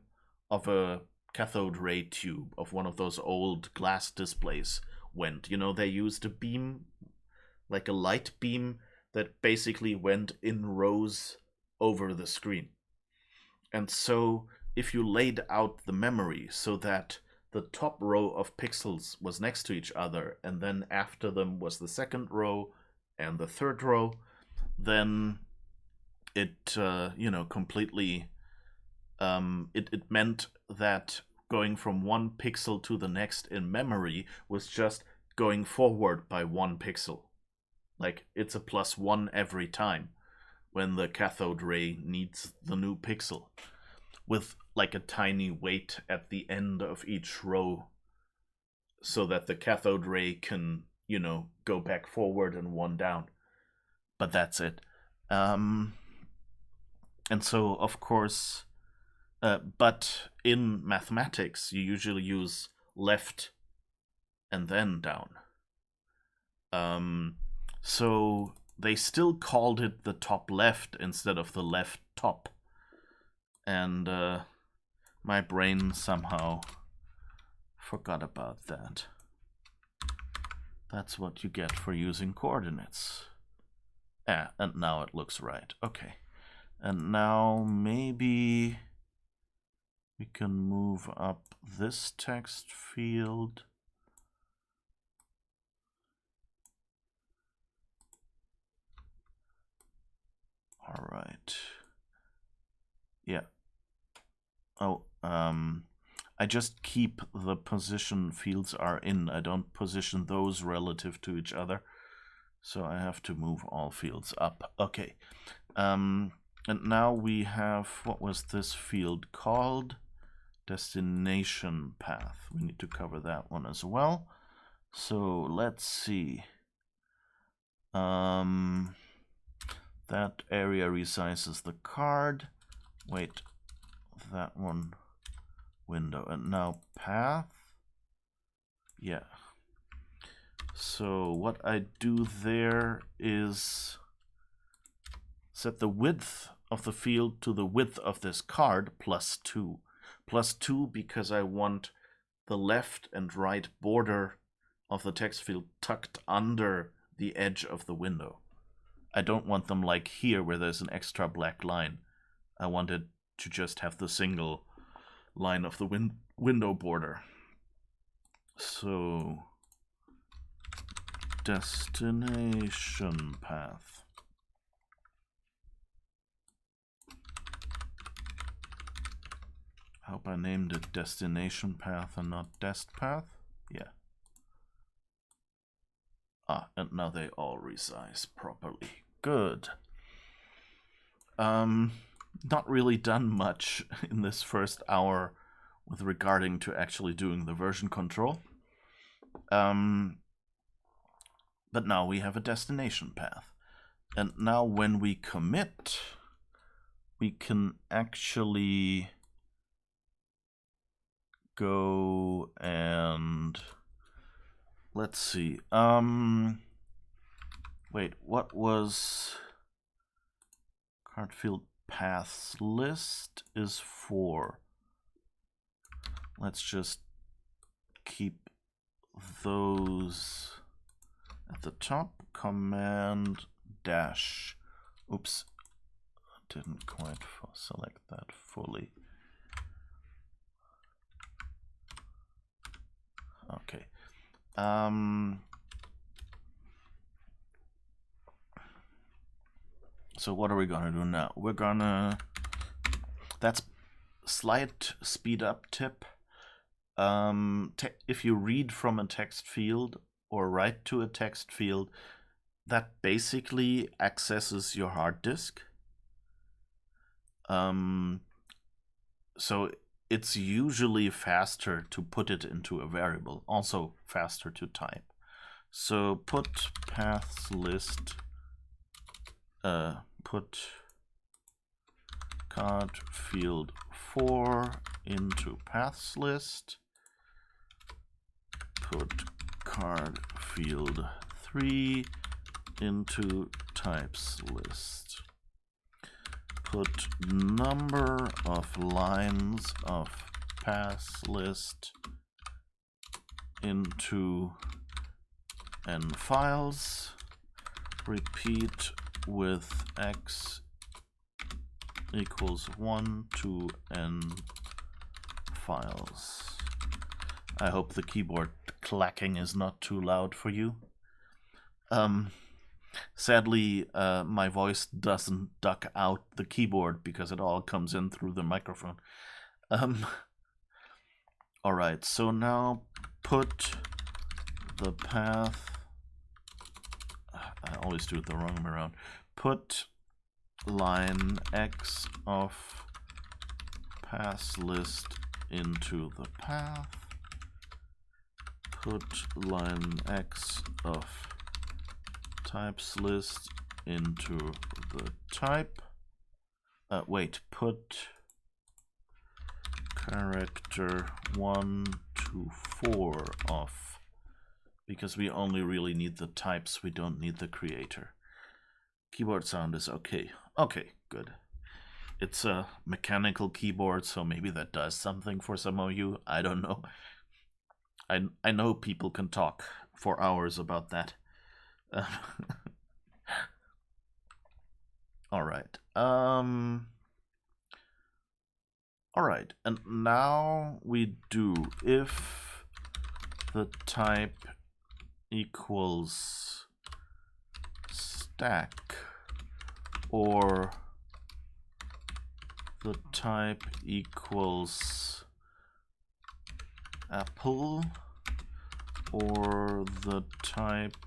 of a cathode ray tube of one of those old glass displays went. You know, they used a beam, like a light beam, that basically went in rows over the screen. And so if you laid out the memory so that the top row of pixels was next to each other, and then after them was the second row and the third row, then it, completely, it meant that going from one pixel to the next in memory was just going forward by 1 pixel. Like, it's a +1 every time when the cathode ray needs the new pixel, with like a tiny weight at the end of each row so that the cathode ray can, go back forward and 1 down. But that's it. And so, of course, but in mathematics, you usually use left and then down. So they still called it the top left instead of the left top. And my brain somehow forgot about that. That's what you get for using coordinates. And now it looks right. Okay. And now maybe we can move up this text field. All right. Yeah. Oh, I just keep the position fields are in. I don't position those relative to each other. So I have to move all fields up. Okay. And now we have, what was this field called? Destination path. We need to cover that one as well. So let's see. That area resizes the card. Wait, that one window. And now path. Yeah. So what I do there is set the width of the field to the width of this card +2. +2 because I want the left and right border of the text field tucked under the edge of the window. I don't want them like here where there's an extra black line. I want it to just have the single line of the window border. So destination path. I hope I named it destination path and not dest path. Yeah. And now they all resize properly. Good. Not really done much in this first hour with regarding to actually doing the version control. But now we have a destination path. And now when we commit, we can actually go and let's see. Wait, what was card field paths list is 4. Let's just keep those at the top. Command dash. Oops, didn't quite select that fully. Okay. So what are we gonna do now? We're gonna, that's slight speed up tip. if you read from a text field or write to a text field, that basically accesses your hard disk. So it's usually faster to put it into a variable, also faster to type. So put paths list, put card field 4 into paths list, put card field 3 into types list, put number of lines of paths list into n files, repeat with x equals 1 to n files. I hope the keyboard clacking is not too loud for you. Sadly, my voice doesn't duck out the keyboard because it all comes in through the microphone. Alright, so now put the path... I always do it the wrong way around. Put line x of paths list into the path. Put line x of types list into the type. Put character 1 to 4 off, because we only really need the types, we don't need the creator. Keyboard sound is okay. Okay, good. It's a mechanical keyboard, so maybe that does something for some of you. I don't know. I know people can talk for hours about that. Alright. Alright, and now we do if the type equals stack, or the type equals apple, or the type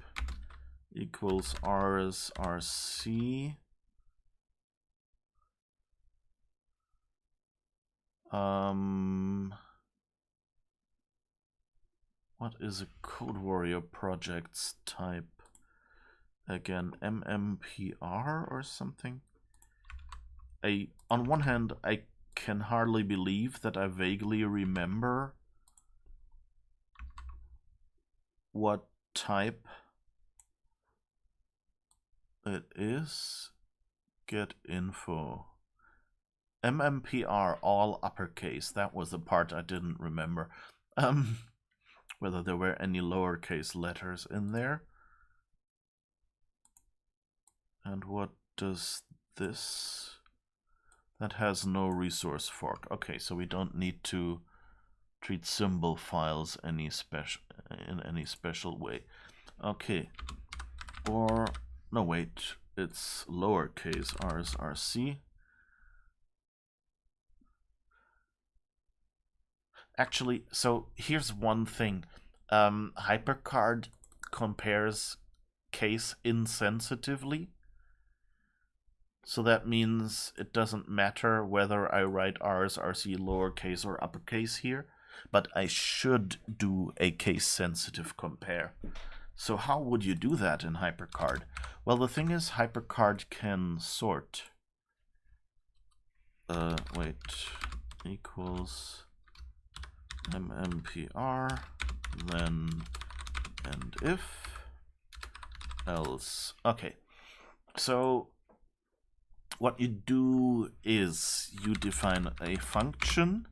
equals RSRC. What is a CodeWarrior project's type? Again, MMPR or something? On one hand, I can hardly believe that I vaguely remember what type it is. Get info. MMPR, all uppercase. That was the part I didn't remember. Whether there were any lowercase letters in there. And what does this? That has no resource fork. Okay, so we don't need to treat symbol files in any special way. Okay. Or no, wait, it's lowercase RSRC. Actually, so here's one thing. HyperCard compares case insensitively. So that means it doesn't matter whether I write RSRC lowercase or uppercase here, but I should do a case-sensitive compare. So how would you do that in HyperCard? Well, the thing is, HyperCard can sort. Equals MMPR, then and if, else. Okay, so what you do is you define a function,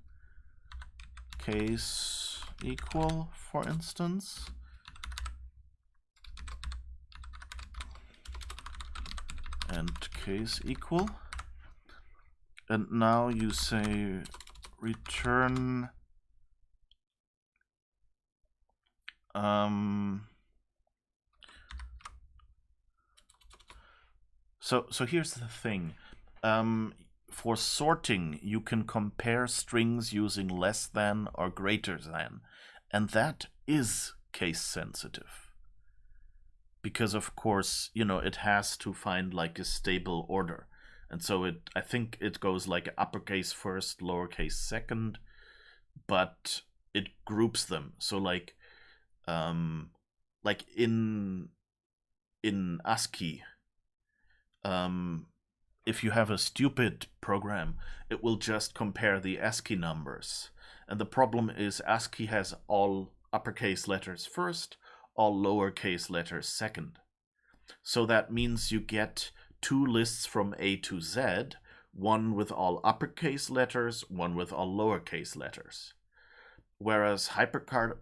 case equal, for instance, and case equal, and now you say return so here's the thing. for sorting, you can compare strings using less than or greater than, and that is case sensitive. Because of course, it has to find like a stable order. And so I think it goes like uppercase first, lowercase second, but it groups them. So like in ASCII, if you have a stupid program, it will just compare the ASCII numbers. And the problem is ASCII has all uppercase letters first, all lowercase letters second. So that means you get two lists from A to Z, one with all uppercase letters, one with all lowercase letters. Whereas HyperCard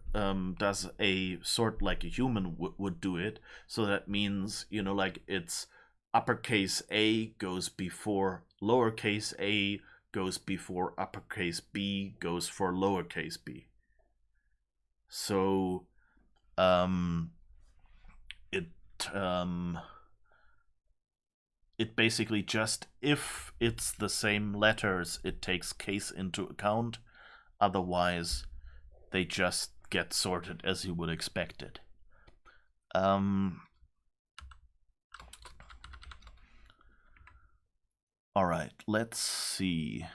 does a sort like a human would do it. So that means, like it's uppercase A goes before lowercase a, goes before uppercase B, goes for lowercase b. So it basically just, if it's the same letters, it takes case into account. Otherwise, they just get sorted as you would expect it. All right, let's see.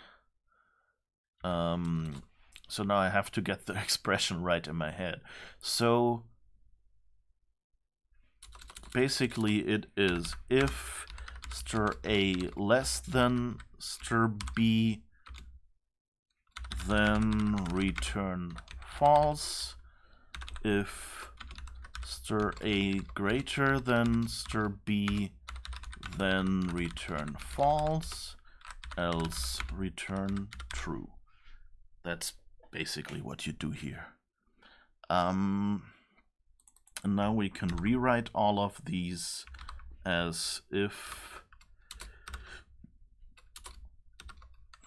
So now I have to get the expression right in my head. So basically it is if str A less than str B, then return false. If str A greater than str B, then return false, else return true. That's basically what you do here. And now we can rewrite all of these as if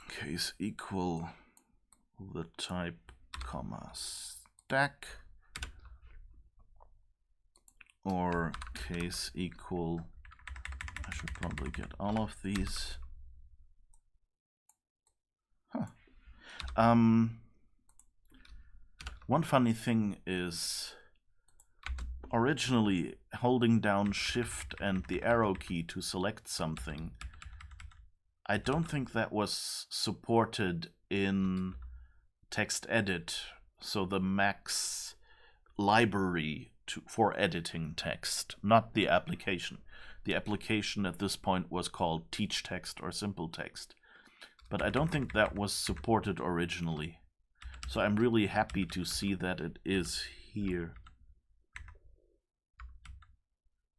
case equal the type comma stack, or case equal, I should probably get all of these. One funny thing is, originally holding down Shift and the arrow key to select something, I don't think that was supported in TextEdit, so the Max library for editing text, not the application. The application at this point was called Teach Text or Simple Text, but I don't think that was supported originally. So I'm really happy to see that it is here.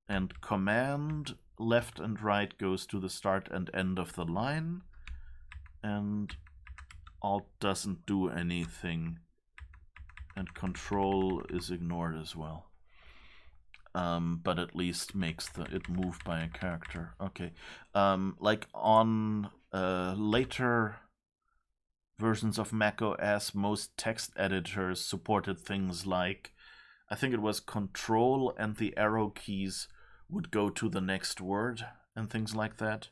And command left and right goes to the start and end of the line, and alt doesn't do anything, and control is ignored as well. But at least makes it move by a character. Okay, like on later versions of macOS, most text editors supported things like, I think it was control and the arrow keys would go to the next word and things like that.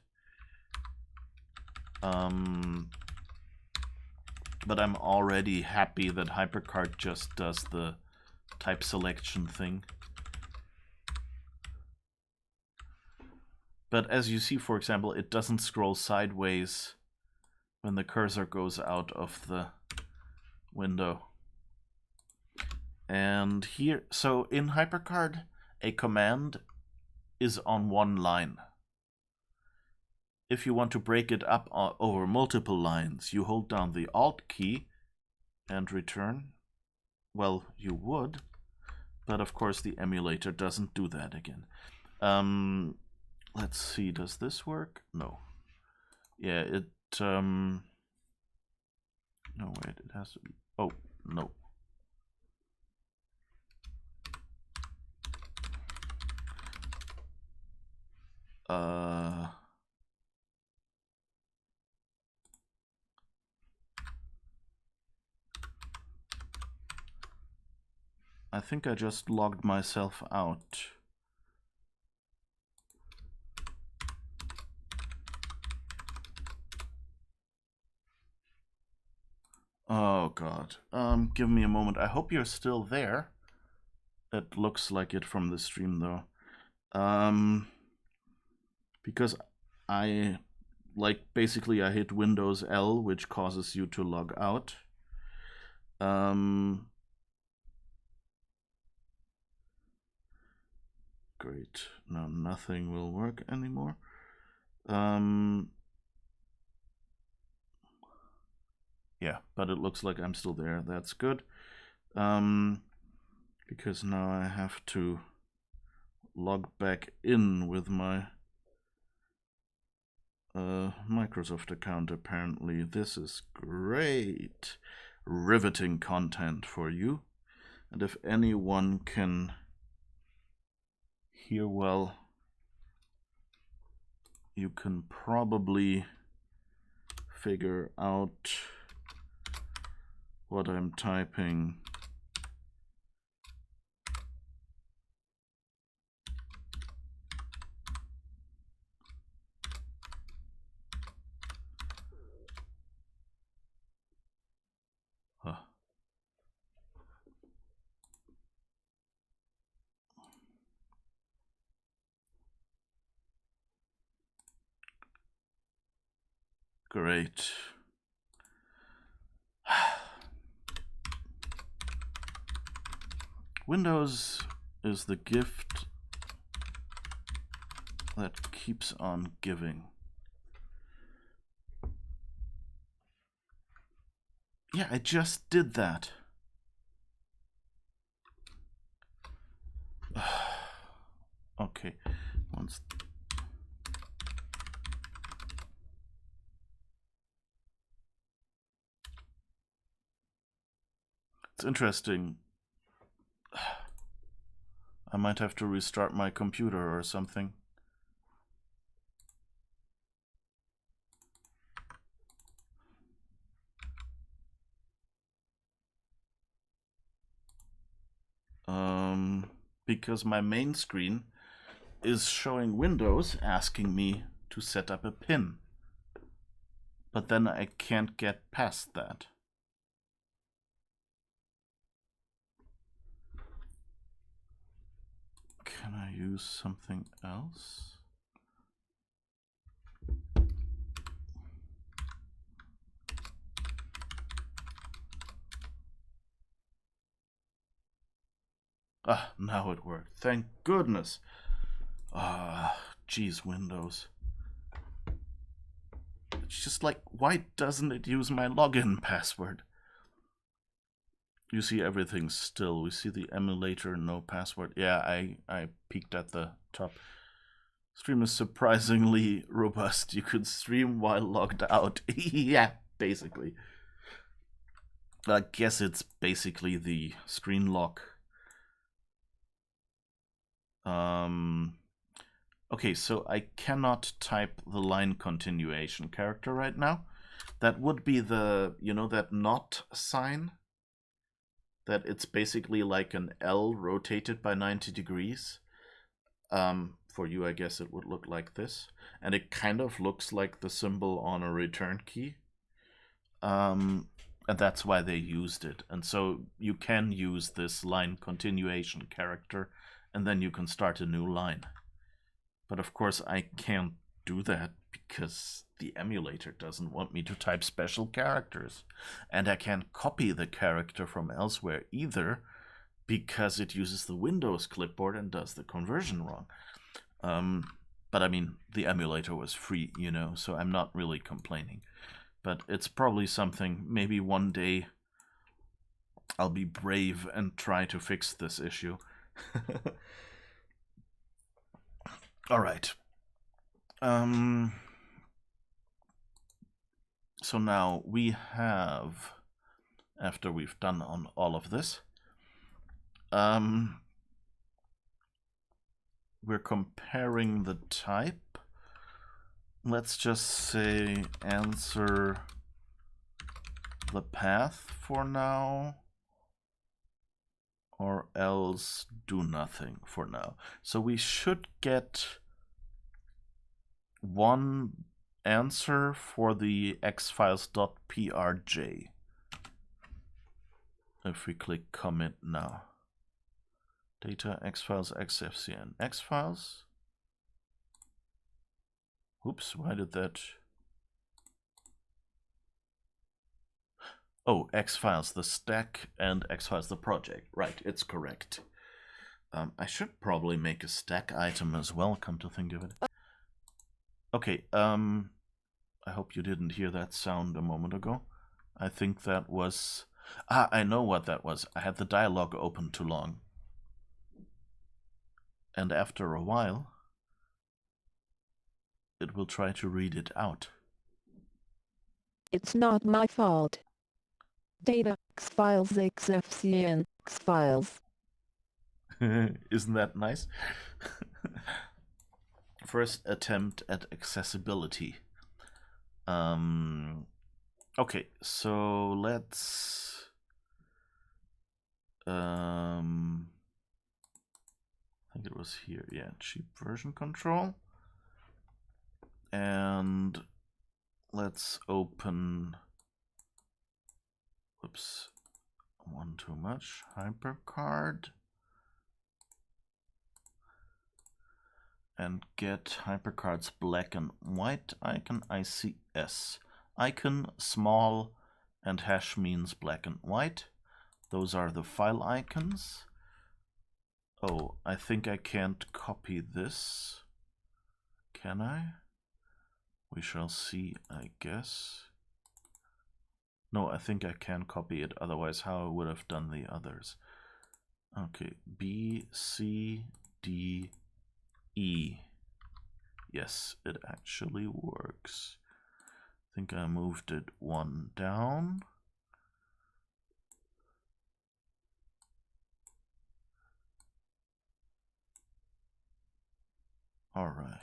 But I'm already happy that HyperCard just does the type selection thing. But as you see, for example, it doesn't scroll sideways when the cursor goes out of the window. And here, so in HyperCard, a command is on one line. If you want to break it up over multiple lines, you hold down the Alt key and return. Well, you would, but of course the emulator doesn't do that again. Let's see, does this work? No. Yeah, it, no, wait, it has to be, oh, no. I think I just logged myself out. Oh god. Give me a moment. I hope you're still there. It looks like it from the stream though. Because I basically I hit Windows L, which causes you to log out. Great. Now nothing will work anymore. Yeah, but it looks like I'm still there. That's good. Because now I have to log back in with my Microsoft account, apparently. This is great. Riveting content for you. And if anyone can hear well, you can probably figure out what I'm typing. Great. Windows is the gift that keeps on giving. Yeah, I just did that. Okay. It's interesting. I might have to restart my computer or something. Because my main screen is showing Windows asking me to set up a pin. But then I can't get past that. Can I use something else? Ah, now it worked. Thank goodness. Geez, Windows. It's just like, why doesn't it use my login password? You see everything still. We see the emulator, no password. Yeah, I peeked at the top. Stream is surprisingly robust. You could stream while logged out. Yeah, basically. I guess it's basically the screen lock. Okay, so I cannot type the line continuation character right now. That would be the, you know, that not sign? That it's basically like an L rotated by 90 degrees. For you, I guess it would look like this. And it kind of looks like the symbol on a return key. And that's why they used it. And so you can use this line continuation character, and then you can start a new line. But of course, I can't do that because the emulator doesn't want me to type special characters. And I can't copy the character from elsewhere either because it uses the Windows clipboard and does the conversion wrong. But I mean, the emulator was free, you know, so I'm not really complaining. But it's probably something, maybe one day I'll be brave and try to fix this issue. All right. So now we have, after we've done on all of this, we're comparing the type. Let's just say answer the path for now, or else do nothing for now. So we should get one answer for the xfiles.prj. if we click commit now. Data, X-Files, XFCN. X-Files? Oops, why did that... Oh, X-Files, the stack, and X-Files, the project. Right, it's correct. I should probably make a stack item as well, come to think of it. Okay, I hope you didn't hear that sound a moment ago. I think that was... Ah, I know what that was. I had the dialogue open too long. And after a while, it will try to read it out. It's not my fault. Data, X-Files, XFCN, X-Files. Isn't that nice? First attempt at accessibility. Okay, so let's... I think it was here. Yeah, cheap version control. And let's open... Whoops. One too much. HyperCard. And get HyperCard's black and white icon, ICS. Icon, small, and hash means black and white. Those are the file icons. Oh, I think I can't copy this. Can I? We shall see, I guess. No, I think I can copy it, otherwise how I would have done the others. Okay, B, C, D, E. Yes, it actually works. I think I moved it one down. All right.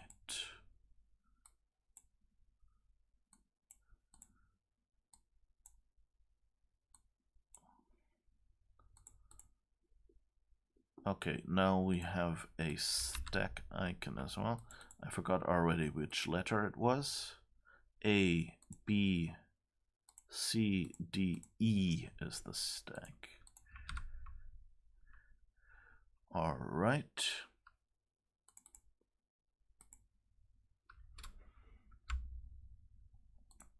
Okay, now we have a stack icon as well. I forgot already which letter it was. A, B, C, D, E is the stack. All right.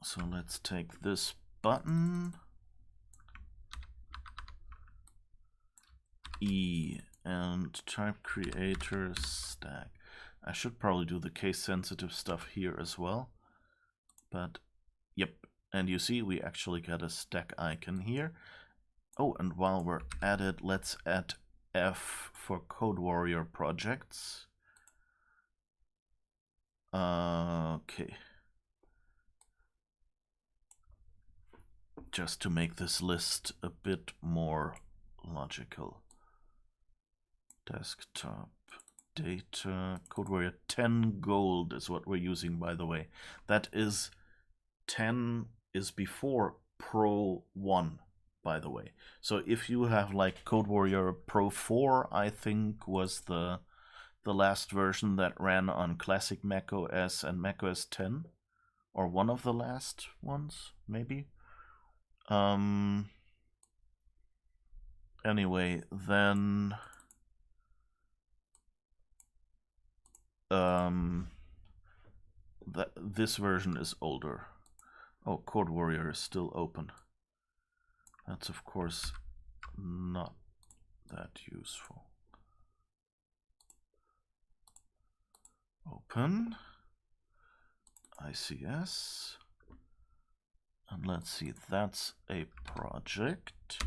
So let's take this button, E, and type creator stack. I should probably do the case sensitive stuff here as well. But yep, and you see we actually got a stack icon here. Oh, and while we're at it, let's add F for CodeWarrior projects. Okay. Just to make this list a bit more logical. Desktop, data, CodeWarrior 10 gold is what we're using, by the way. That is 10 is before Pro 1, by the way. So if you have like CodeWarrior Pro 4, I think was the last version that ran on classic macOS and macOS 10, or one of the last ones, maybe. Anyway, then this version is older. Oh, CodeWarrior is still open. That's of course not that useful. Open ICS, and let's see, that's a project.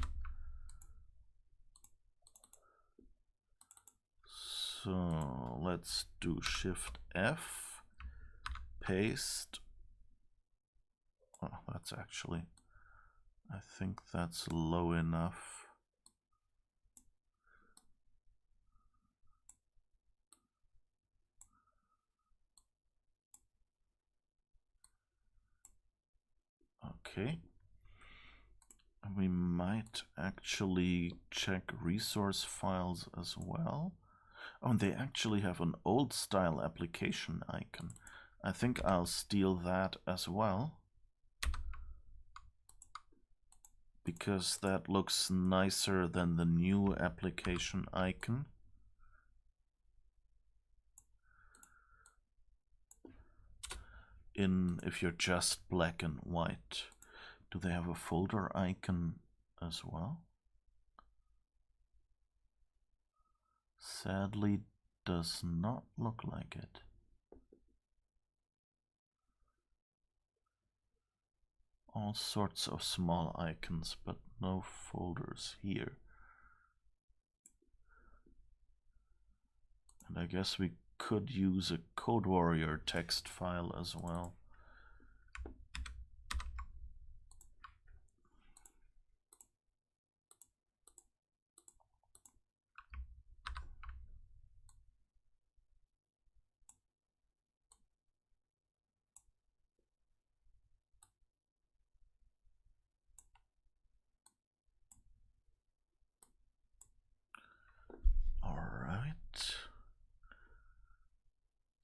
So let's do Shift F, paste. Oh, that's actually, I think that's low enough. Okay. We might actually check resource files as well. Oh, and they actually have an old style application icon. I think I'll steal that as well. because that looks nicer than the new application icon. If you're just black and white, do they have a folder icon as well? Sadly, does not look like it. All sorts of small icons, but no folders here. And I guess we could use a CodeWarrior text file as well.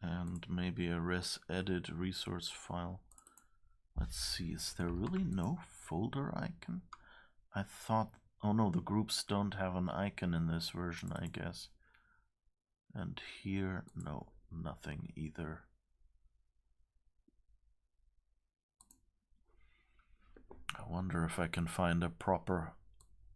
And maybe a res-edit resource file. Let's see, is there really no folder icon? I thought, oh no, the groups don't have an icon in this version, I guess. And here, no, nothing either. I wonder if I can find a proper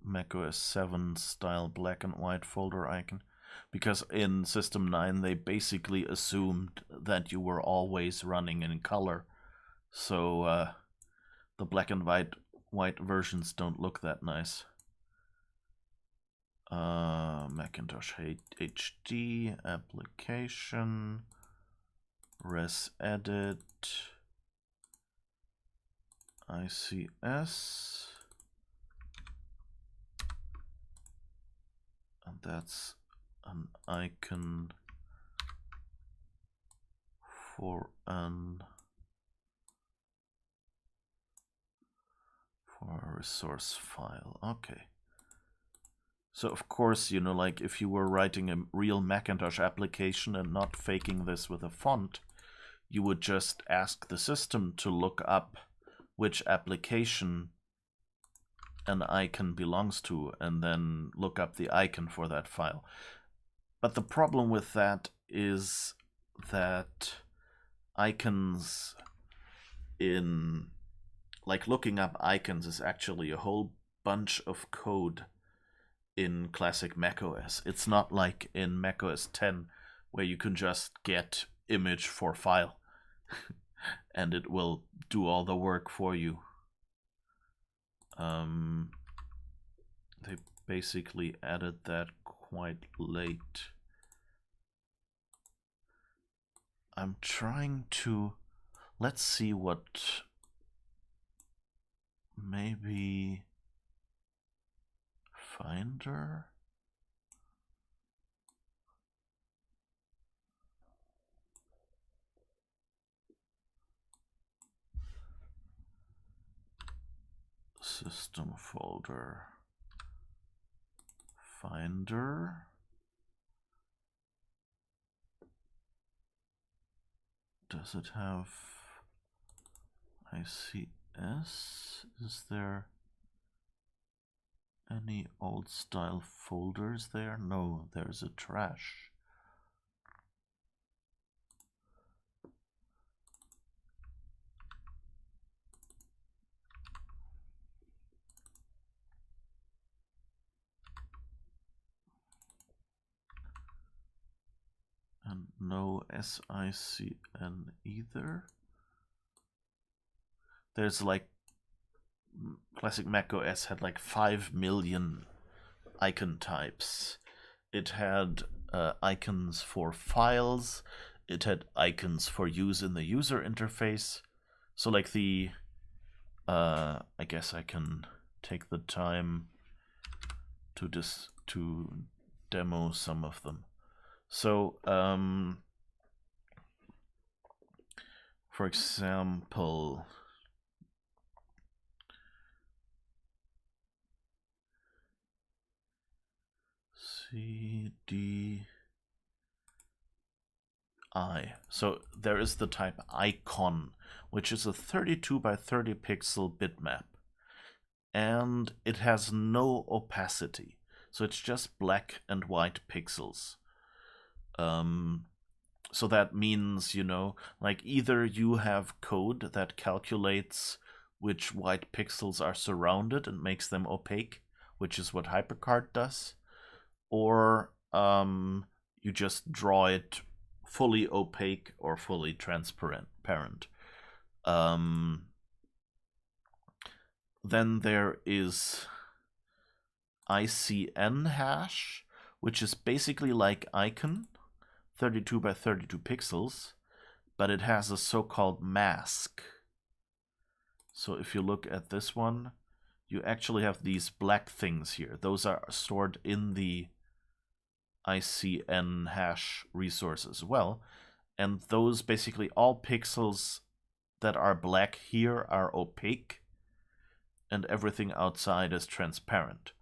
macOS 7 style black and white folder icon. Because in System 9 they basically assumed that you were always running in color. So the black and white versions don't look that nice. Macintosh HD application, Res-edit, ICS, and that's an icon for a resource file. Okay. So of course, you know, like if you were writing a real Macintosh application and not faking this with a font, you would just ask the system to look up which application an icon belongs to and then look up the icon for that file. But the problem with that is that icons like looking up icons is actually a whole bunch of code in classic macOS. It's not like in macOS 10 where you can just get image for file and it will do all the work for you. They basically added that quite late. I'm trying to, let's see what, maybe Finder? System folder. Finder. Does it have ICS? Is there any old style folders there? No, there's a trash. And no SICN either. There's like, classic macOS had like 5 million icon types. It had icons for files. It had icons for use in the user interface. So like the, I guess I can take the time to demo some of them. So, for example, CDI. So there is the type icon, which is a 32 by 30 pixel bitmap. and it has no opacity. So it's just black and white pixels. So that means, like either you have code that calculates which white pixels are surrounded and makes them opaque, which is what HyperCard does, or you just draw it fully opaque or fully transparent. Then there is ICN hash, which is basically like icon, 32 by 32 pixels, but it has a so-called mask. So if you look at this one, you actually have these black things here. Those are stored in the ICN hash resource as well. And those basically, all pixels that are black here are opaque, and everything outside is transparent.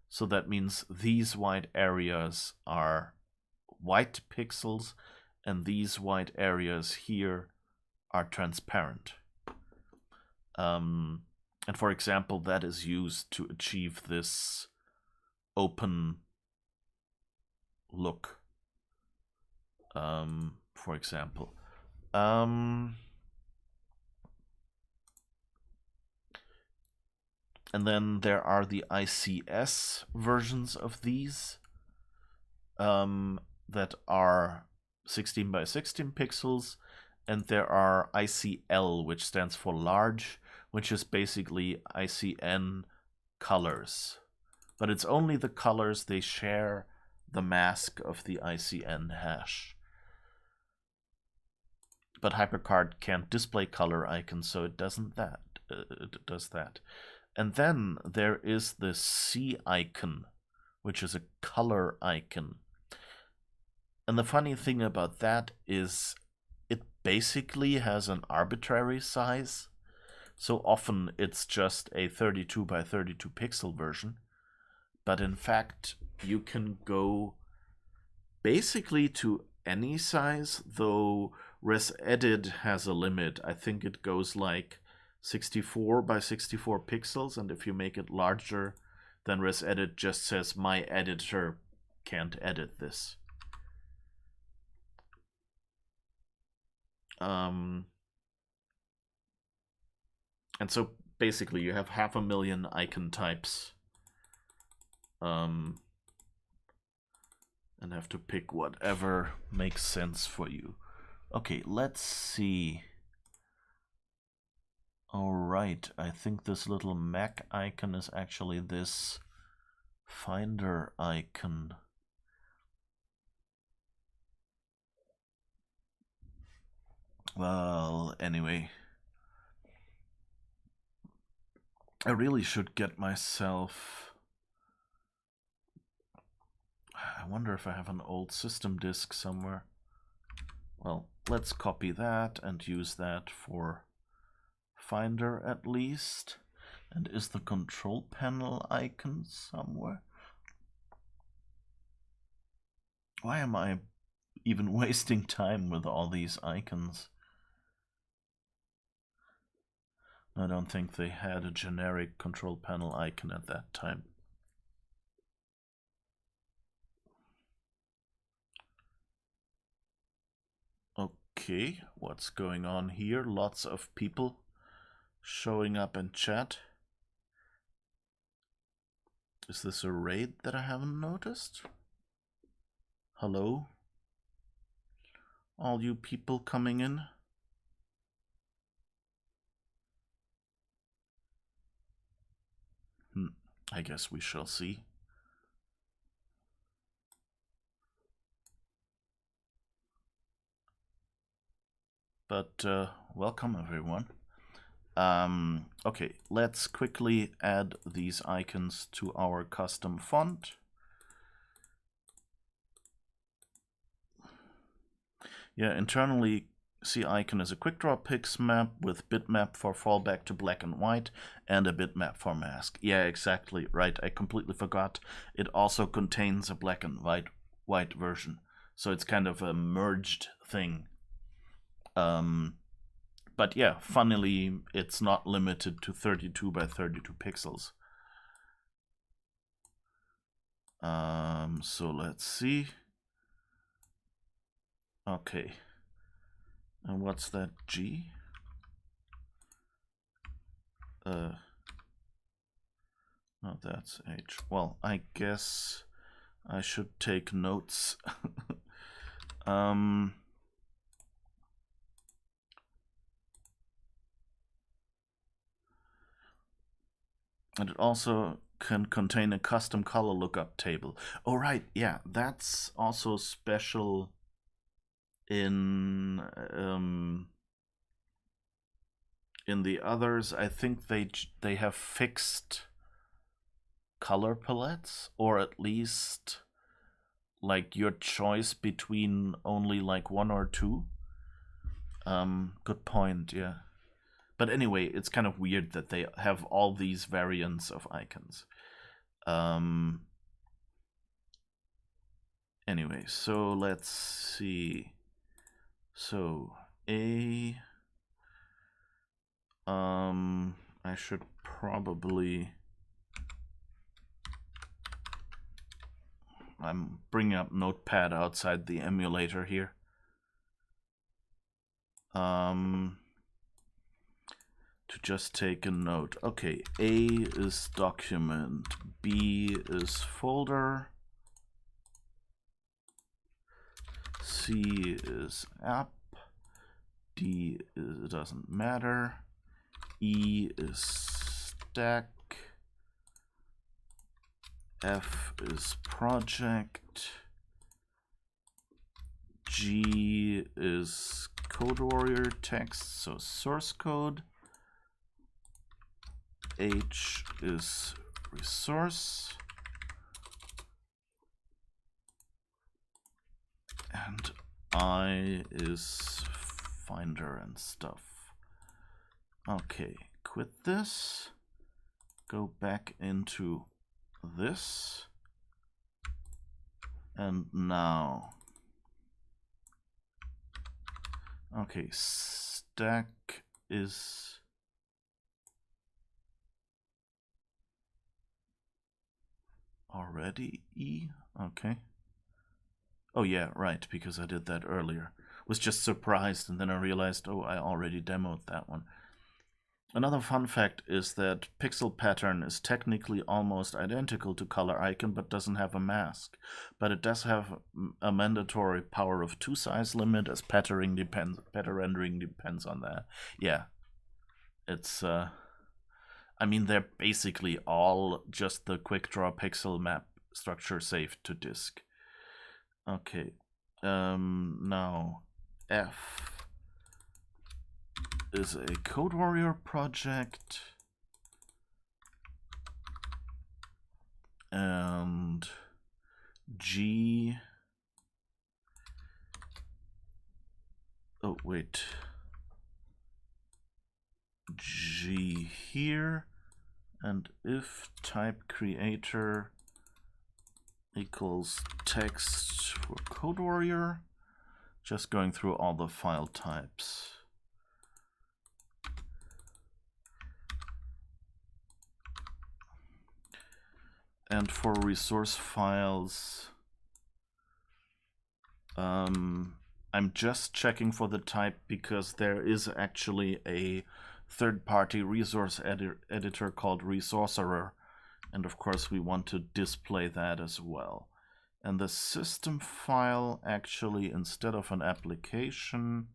So that means these white areas are white pixels, and these white areas here are transparent. And for example, that is used to achieve this open look, for example. And then there are the ICS versions of these that are 16 by 16 pixels, and there are ICL, which stands for large, which is basically ICN colors. But it's only the colors, they share the mask of the ICN hash. But HyperCard can't display color icons, so it does that. And then there is the C icon, which is a color icon. And the funny thing about that is it basically has an arbitrary size. So often it's just a 32 by 32 pixel version. But in fact, you can go basically to any size, though Resedit has a limit. I think it goes like 64 by 64 pixels, and if you make it larger, then Resedit just says my editor can't edit this. And so basically you have 500,000 icon types, and have to pick whatever makes sense for you. Okay, let's see. Alright, I think this little Mac icon is actually this Finder icon. Well, anyway, I really should get myself... I wonder if I have an old system disk somewhere. Well, let's copy that and use that for Finder at least. And is the control panel icon somewhere? Why am I even wasting time with all these icons? I don't think they had a generic control panel icon at that time. Okay, what's going on here? Lots of people showing up in chat. Is this a raid that I haven't noticed? Hello? All you people coming in? I guess we shall see. But welcome everyone. Okay, let's quickly add these icons to our custom font. Yeah, internally, C icon is a quick draw pix map with bitmap for fallback to black and white and a bitmap for mask. Yeah, exactly right. I completely forgot. It also contains a black and white version, so it's kind of a merged thing. But yeah, funnily, it's not limited to 32 by 32 pixels. So let's see. Okay. And what's that G? No, that's H. Well, I guess I should take notes. And it also can contain a custom color lookup table. Oh, right. Yeah, that's also special in the others. I think they have fixed color palettes, or at least like your choice between only like one or two. Good point, yeah. But anyway, it's kind of weird that they have all these variants of icons. Anyway, so let's see. So I should probably, I'm bringing up Notepad outside the emulator here. To just take a note. Okay, A is document, B is folder, C is app, D is, it doesn't matter, E is stack, F is project, G is code warrior text, so source code, H is resource, and I is finder and stuff. Okay, quit this, go back into this, and now, okay, stack is already E? Okay. Oh yeah, right, because I did that earlier. Was just surprised, and then I realized, oh, I already demoed that one. Another fun fact is that pixel pattern is technically almost identical to color icon, but doesn't have a mask. But it does have a mandatory power of 2 size limit, as pattern rendering depends on that. Yeah, it's I mean, they're basically all just the quick draw pixel map structure saved to disk. Okay, now F is a Code Warrior project, and G, oh wait, G here, and if type creator equals text for Code Warrior, just going through all the file types. And for resource files, I'm just checking for the type because there is actually a third-party resource editor called Resourcerer, and of course we want to display that as well. And the system file actually, instead of an application,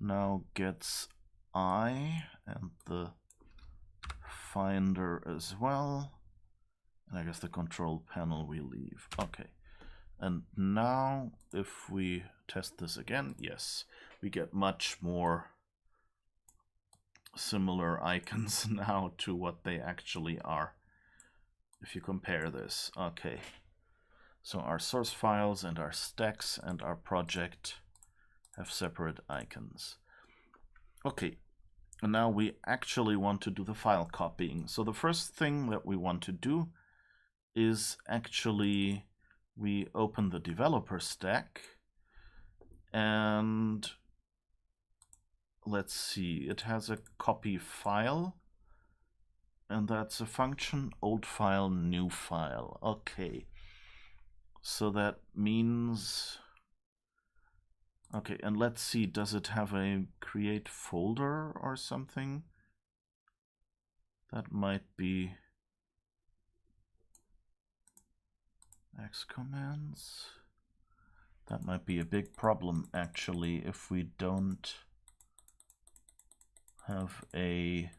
now gets I and the finder as well. And I guess the control panel we leave. Okay. And now if we test this again, yes, we get much more similar icons now to what they actually are. If you compare this, okay. So our source files and our stacks and our project have separate icons. Okay, and now we actually want to do the file copying. So the first thing that we want to do is actually we open the developer stack, and let's see, it has a copy file, and that's a function, old file, new file. Okay, so that means, okay, and let's see, does it have a create folder or something? That might be X commands. That might be a big problem, actually, if we don't have a...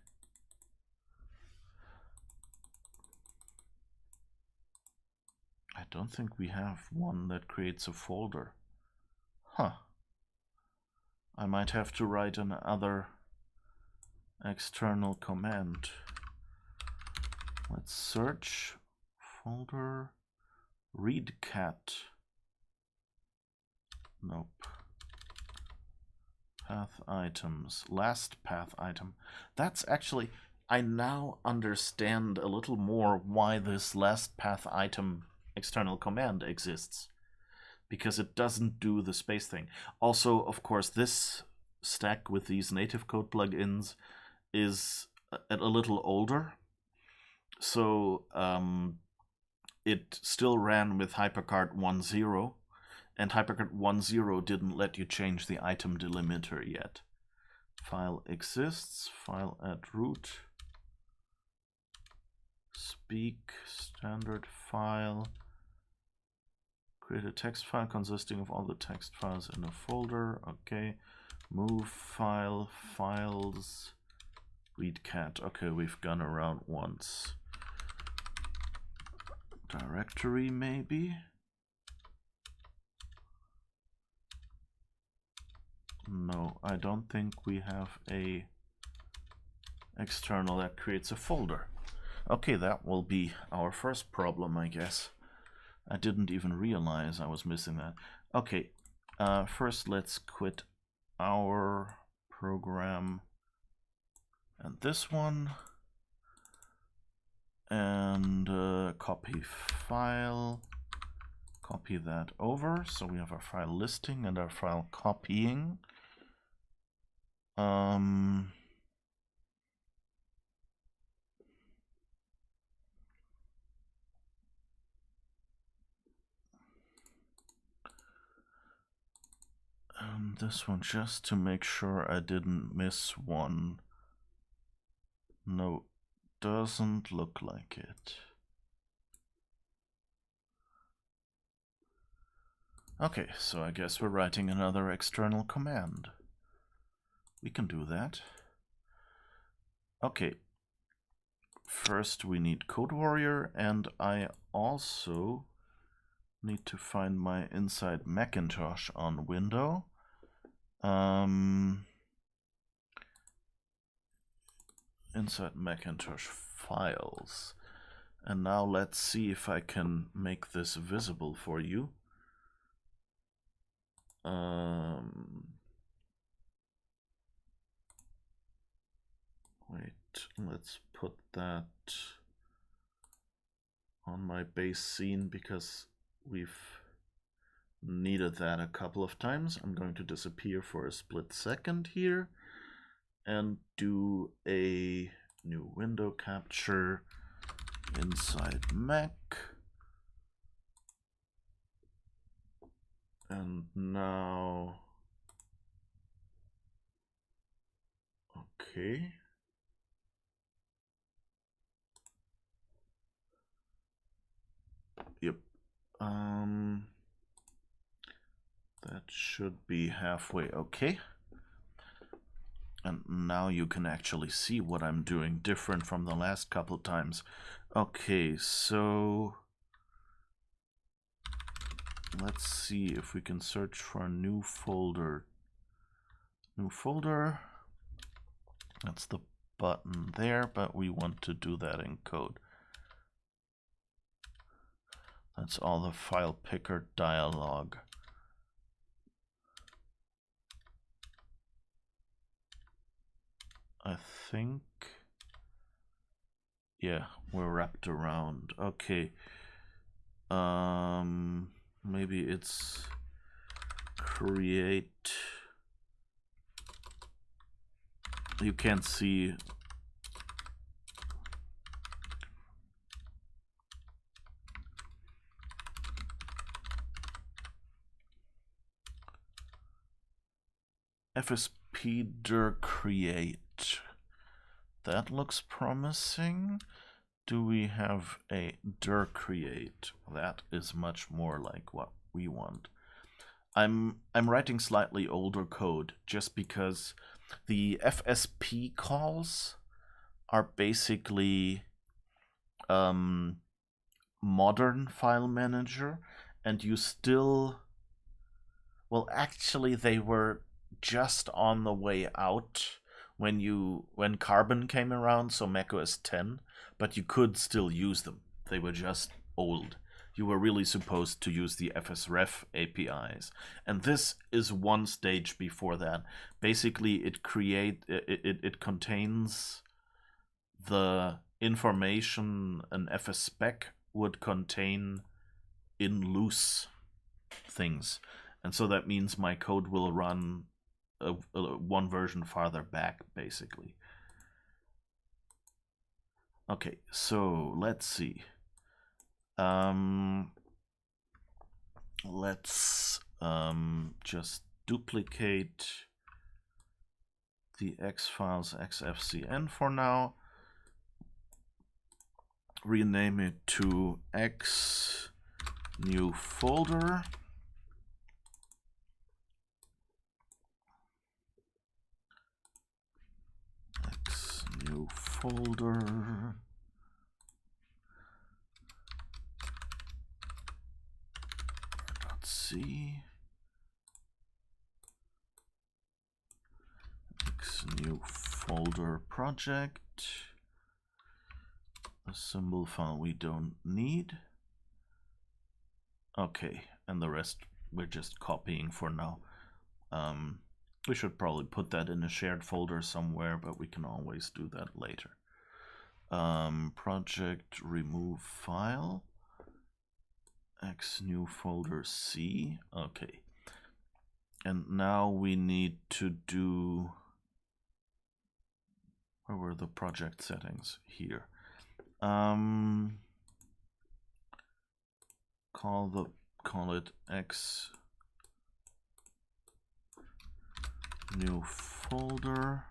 I don't think we have one that creates a folder. Huh. I might have to write another external command. Let's search folder read cat. Nope. Path items. Last path item. That's actually... I now understand a little more why this last path item external command exists. Because it doesn't do the space thing. Also, of course, this stack with these native code plugins is a little older. So it still ran with HyperCard 1.0. And HyperCard 1.0 didn't let you change the item delimiter yet. File exists, file at root, speak, standard file, create a text file consisting of all the text files in a folder. Okay, move file, files, read cat. Okay, we've gone around once. Directory maybe? No, I don't think we have a external that creates a folder. Okay, that will be our first problem, I guess. I didn't even realize I was missing that. Okay, first let's quit our program and this one, and copy file, copy that over, so we have our file listing and our file copying. And this one, just to make sure I didn't miss one. No, doesn't look like it. Okay, so I guess we're writing another external command. We can do that. Okay. First we need CodeWarrior, and I also need to find my inside Macintosh on window. Inside Macintosh files. And now let's see if I can make this visible for you. Wait, let's put that on my base scene because we've needed that a couple of times. I'm going to disappear for a split second here and do a new window capture inside Mac. And now, okay. Yep. That should be halfway okay. And now you can actually see what I'm doing different from the last couple times. Okay, so let's see if we can search for a new folder. New folder. That's the button there, but we want to do that in code. That's all the file picker dialog. I think, yeah, we're wrapped around. Okay. Maybe it's create you can't see. FSP dir create. That looks promising. Do we have a dir create? That is much more like what we want. I'm writing slightly older code just because the FSP calls are basically modern file manager, and you still, well, actually they were just on the way out when Carbon came around, so macOS 10, but you could still use them. They were just old. You were really supposed to use the FSRef APIs. And this is one stage before that. Basically, it contains the information an FS spec would contain in loose things. And so that means my code will run one version farther back, basically. Okay, so let's see. Let's just duplicate the X files xfcn for now. Rename it to X new folder. X new folder. C. X new folder project. A symbol file we don't need. Okay, and the rest we're just copying for now. We should probably put that in a shared folder somewhere, but we can always do that later. Project remove file. X new folder C. Okay. And now we need to do, where were the project settings? Here. Call it X new folder.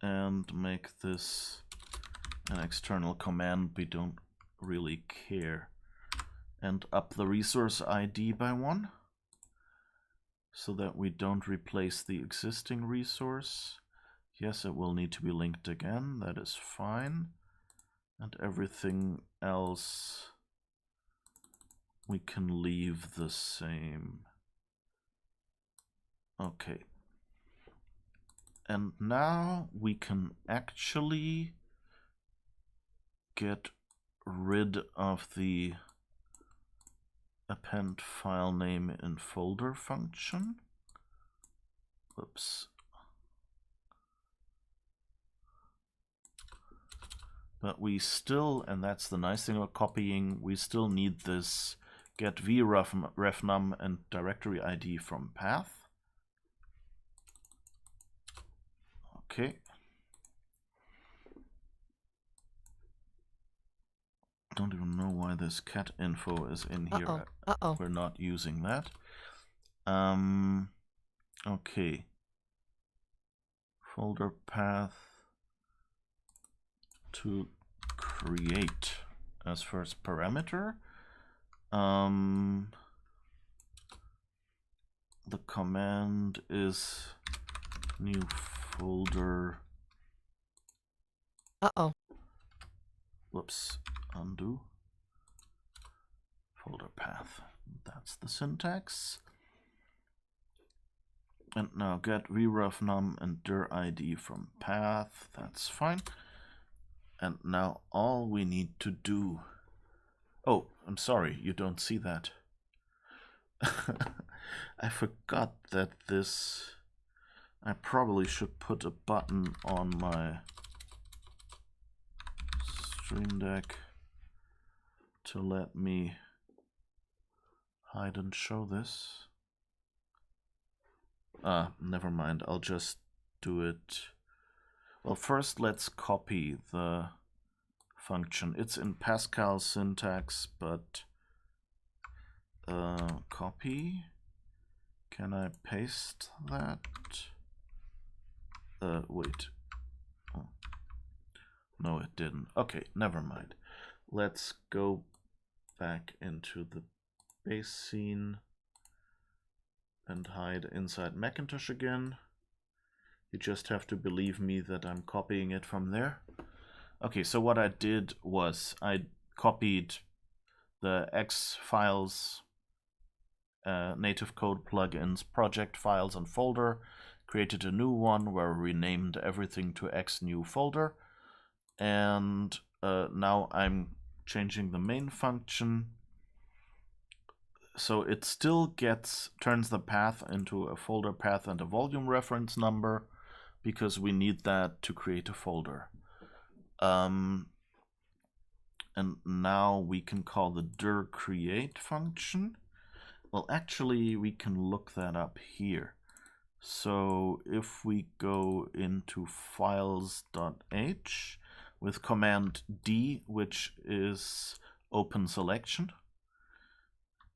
And make this an external command. We don't really care. And up the resource ID by 1 so that we don't replace the existing resource. Yes, it will need to be linked again. That is fine. And everything else we can leave the same. Okay. And now we can actually get rid of the append file name in folder function. Whoops. But we still, and that's the nice thing about copying, we still need this get vrefnum and directory ID from path. Okay. Don't even know why this cat info is in here. We're not using that. Okay. Folder path to create as first parameter. The command is new folder. Whoops. Undo. Folder path. That's the syntax. And now get vrefnum and dir ID from path. That's fine. And now all we need to do. Oh, I'm sorry, you don't see that. I forgot that this. I probably should put a button on my Stream Deck to let me hide and show this. Never mind, I'll just do it. Well, first let's copy the function. It's in Pascal syntax, but copy. Can I paste that? Wait. Oh. No, it didn't. Okay, never mind. Let's go back into the base scene and hide inside Macintosh again. You just have to believe me that I'm copying it from there. Okay, so what I did was I copied the X files, native code plugins, project files and folder, created a new one where we renamed everything to X new folder, and now I'm changing the main function so it still turns the path into a folder path and a volume reference number, because we need that to create a folder. And now we can call the dir create function. Well, actually, we can look that up here. So if we go into files.h with command D, which is open selection,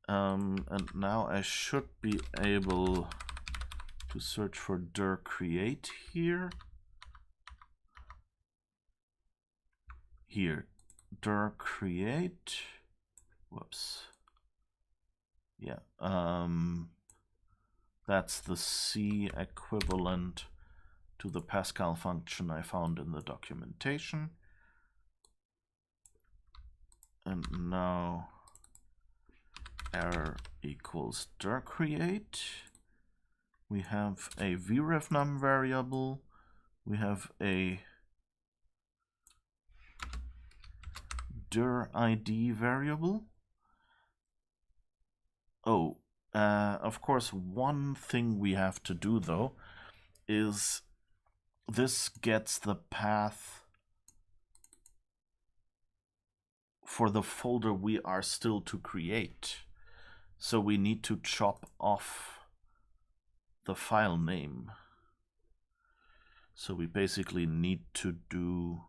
and now I should be able to search for dir create here. Here, dir create. Whoops. Yeah, that's the C equivalent to the Pascal function I found in the documentation. And now error equals dir create. We have a vrefnum variable. We have a dir ID variable. Oh, of course, one thing we have to do though is this gets the path for the folder we are still to create. So we need to chop off the file name. So we basically need to do,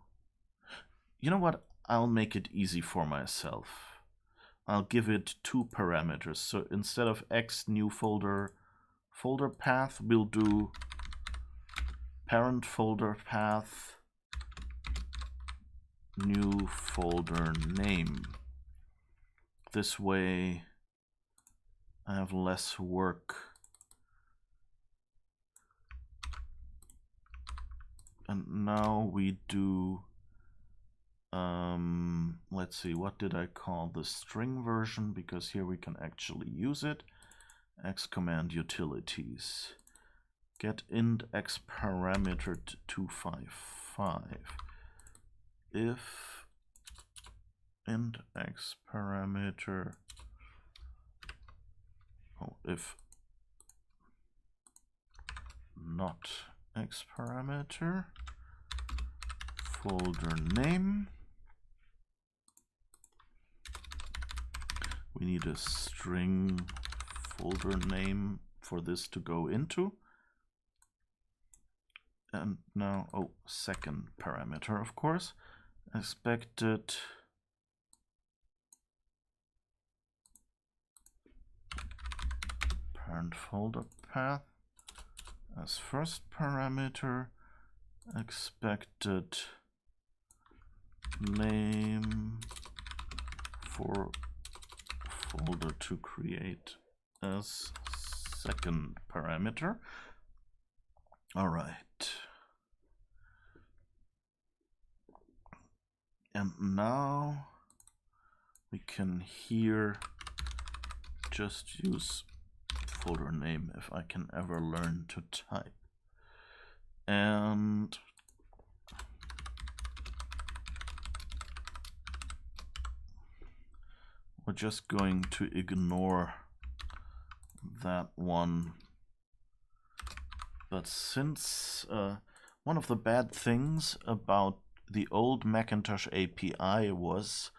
you know what, I'll make it easy for myself. I'll give it 2 parameters. So instead of X new folder path, we'll do parent folder path new folder name. This way I have less work. And now we do, let's see, what did I call the string version? Because here we can actually use it. X command utilities. Get int x parameter 255. If int x parameter, if not x parameter, folder name. We need a string folder name for this to go into. And now, second parameter, of course, expected parent folder path as first parameter, expected name for folder to create as second parameter. All right. And now we can here just use folder name if I can ever learn to type. And we're just going to ignore that one. But since one of the bad things about the old Macintosh API was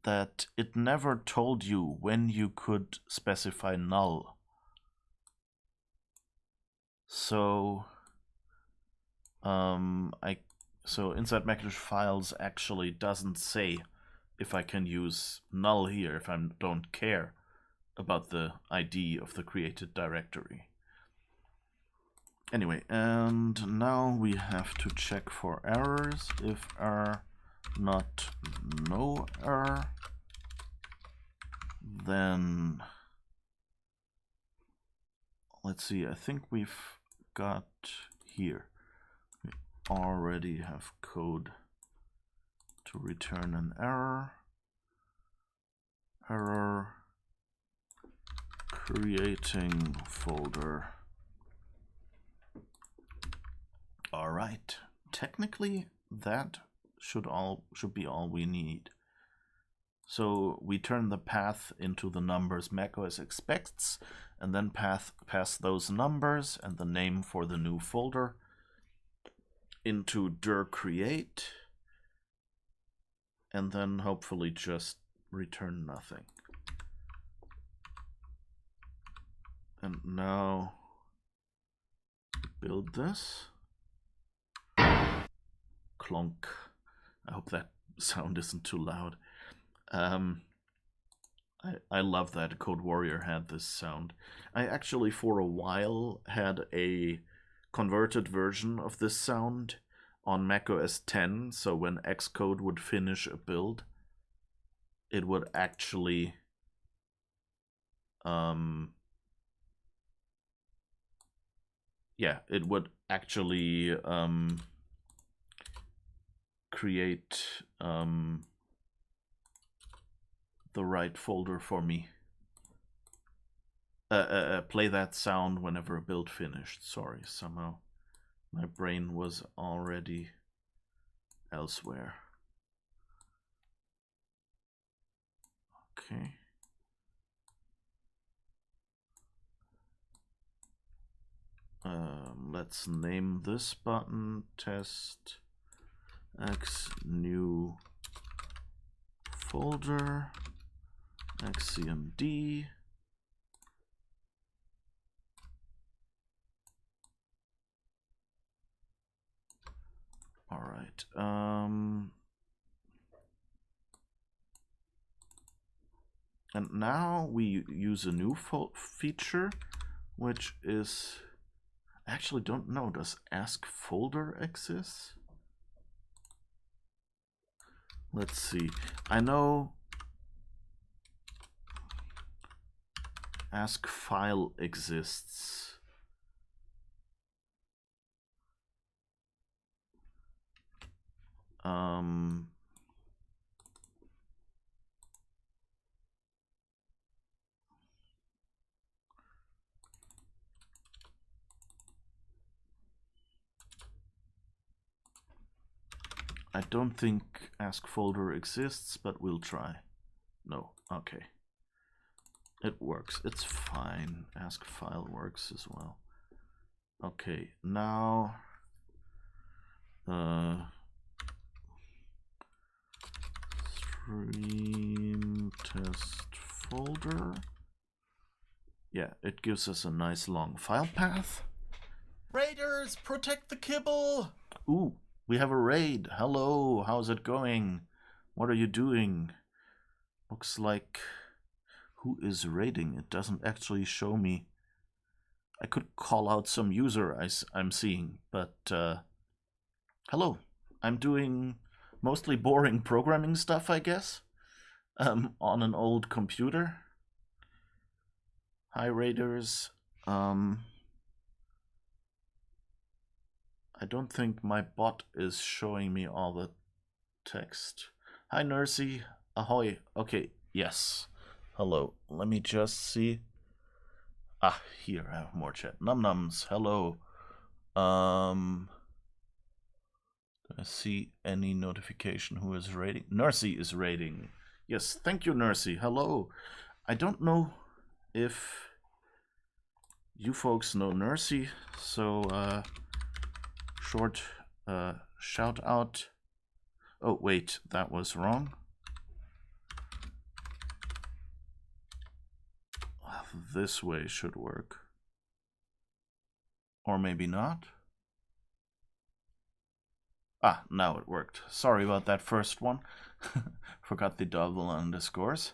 that it never told you when you could specify null. So so inside Macintosh Files actually doesn't say if I can use null here if I don't care about the ID of the created directory. Anyway, and now we have to check for errors. If error not no error, then let's see, I think we've got here, we already have code to return an error. Error creating folder. All right, technically that should be all we need. So we turn the path into the numbers macOS expects, and then pass those numbers and the name for the new folder into dir create, and then hopefully just return nothing. And now build this. Clonk. I hope that sound isn't too loud. I love that Code Warrior had this sound. I actually for a while had a converted version of this sound on macOS 10, so when Xcode would finish a build, it would actually create the right folder for me. Play that sound whenever a build finished. Sorry, somehow my brain was already elsewhere. Okay. Let's name this button test x new folder xcmd. All right. And now we use a new feature, which is, I actually don't know, does ask folder exist? Let's see. I know ask file exists. I don't think ask folder exists, but we'll try. No, okay. It works, it's fine. Ask file works as well. Okay, now stream test folder. Yeah, it gives us a nice long file path. Raiders, protect the kibble! Ooh, we have a raid. Hello, how's it going? What are you doing? Looks like, who is raiding? It doesn't actually show me. I could call out some user I'm seeing, but hello. I'm doing mostly boring programming stuff, I guess, on an old computer. Hi, raiders. I don't think my bot is showing me all the text. Hi, Nursey. Ahoy. Okay, yes. Hello. Let me just see. Ah, here, I have more chat. Num-nums, hello. Do I see any notification who is raiding? Nursey is raiding. Yes, thank you, Nursey. Hello. I don't know if you folks know Nursey, so short shout out. Oh wait, that was wrong. this way should work. Or maybe not. Ah, now it worked. Sorry about that first one. Forgot the double underscores.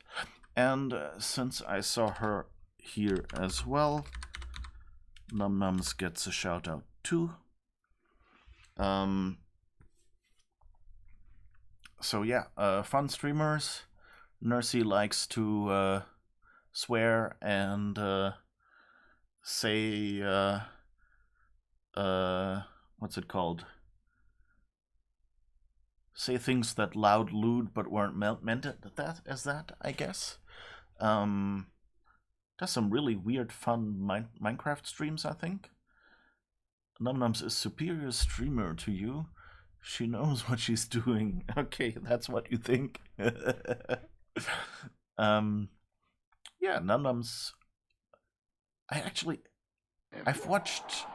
And since I saw her here as well, NumNums gets a shout out too. So yeah, fun streamers. Nursey likes to swear and say what's it called? Say things that loud, lewd, but weren't meant as that, I guess. Does some really weird, fun Minecraft streams, I think. NumNums is superior streamer to you. She knows what she's doing. Okay, that's what you think. Yeah, NumNums. I've watched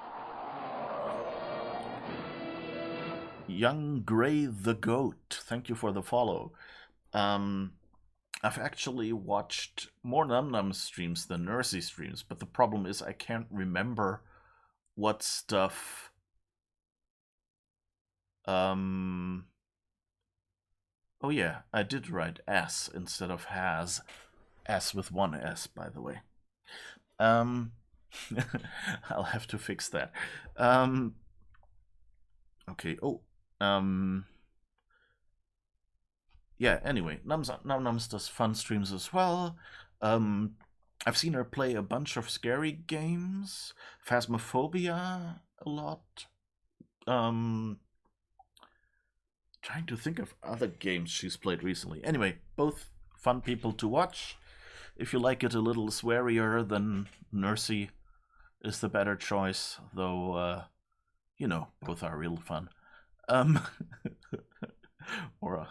Young Gray the Goat. Thank you for the follow. I've actually watched more NumNums streams than Nursey streams, but the problem is I can't remember what stuff. Oh yeah, I did write S instead of has. S with one S, by the way. I'll have to fix that. Okay. Oh. Yeah. Anyway, NumNums does fun streams as well. I've seen her play a bunch of scary games, Phasmophobia a lot. Trying to think of other games she's played recently. Anyway, both fun people to watch. If you like it a little swearier, then Nursey is the better choice, though, both are real fun. Or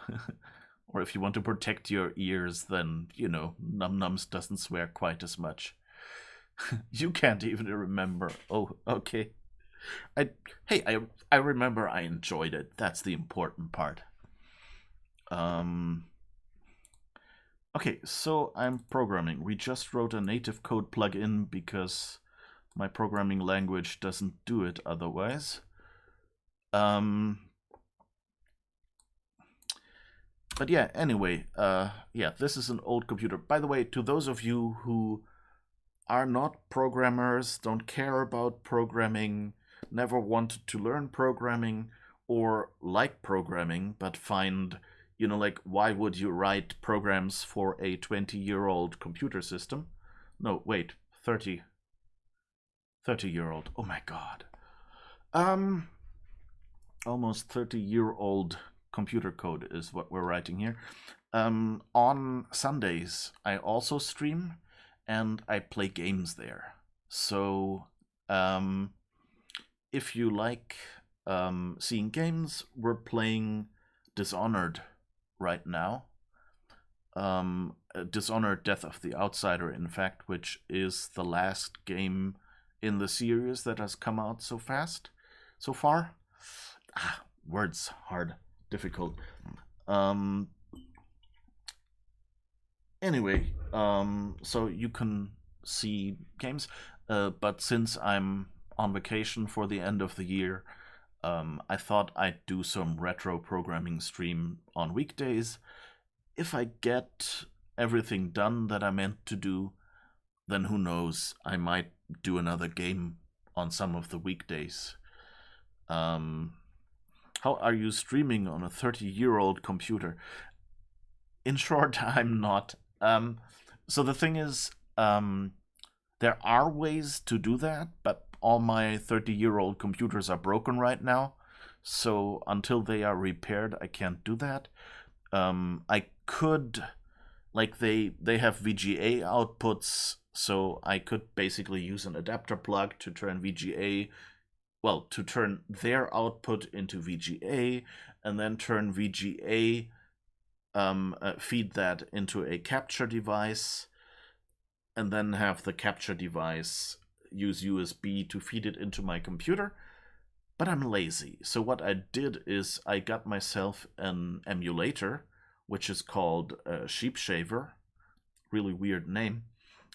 if you want to protect your ears, then, NumNums doesn't swear quite as much. You can't even remember. Oh, okay. I remember I enjoyed it. That's the important part. Okay, so I'm programming. We just wrote a native code plugin because my programming language doesn't do it otherwise. But yeah, anyway, this is an old computer. By the way, to those of you who are not programmers, don't care about programming, never wanted to learn programming, or like programming, but find, why would you write programs for a 20-year-old computer system? No, wait, 30-year-old. Oh my god. Almost 30-year-old computer code is what we're writing here. On Sundays, I also stream, and I play games there. So, if you like seeing games, we're playing Dishonored right now. Dishonored Death of the Outsider, in fact, which is the last game in the series that has come out so far. Words, hard, difficult. Anyway, so you can see games, but since I'm on vacation for the end of the year, I thought I'd do some retro programming stream on weekdays. If I get everything done that I meant to do, then who knows, I might do another game on some of the weekdays. How are you streaming on a 30-year-old computer? In short, I'm not. So the thing is, there are ways to do that, but all my 30-year-old computers are broken right now. So until they are repaired, I can't do that. I could, they have VGA outputs, so I could basically use an adapter plug to turn to turn their output into VGA, and then turn VGA, feed that into a capture device, and then have the capture device use USB to feed it into my computer. But I'm lazy, so what I did is I got myself an emulator, which is called Sheep Shaver, really weird name,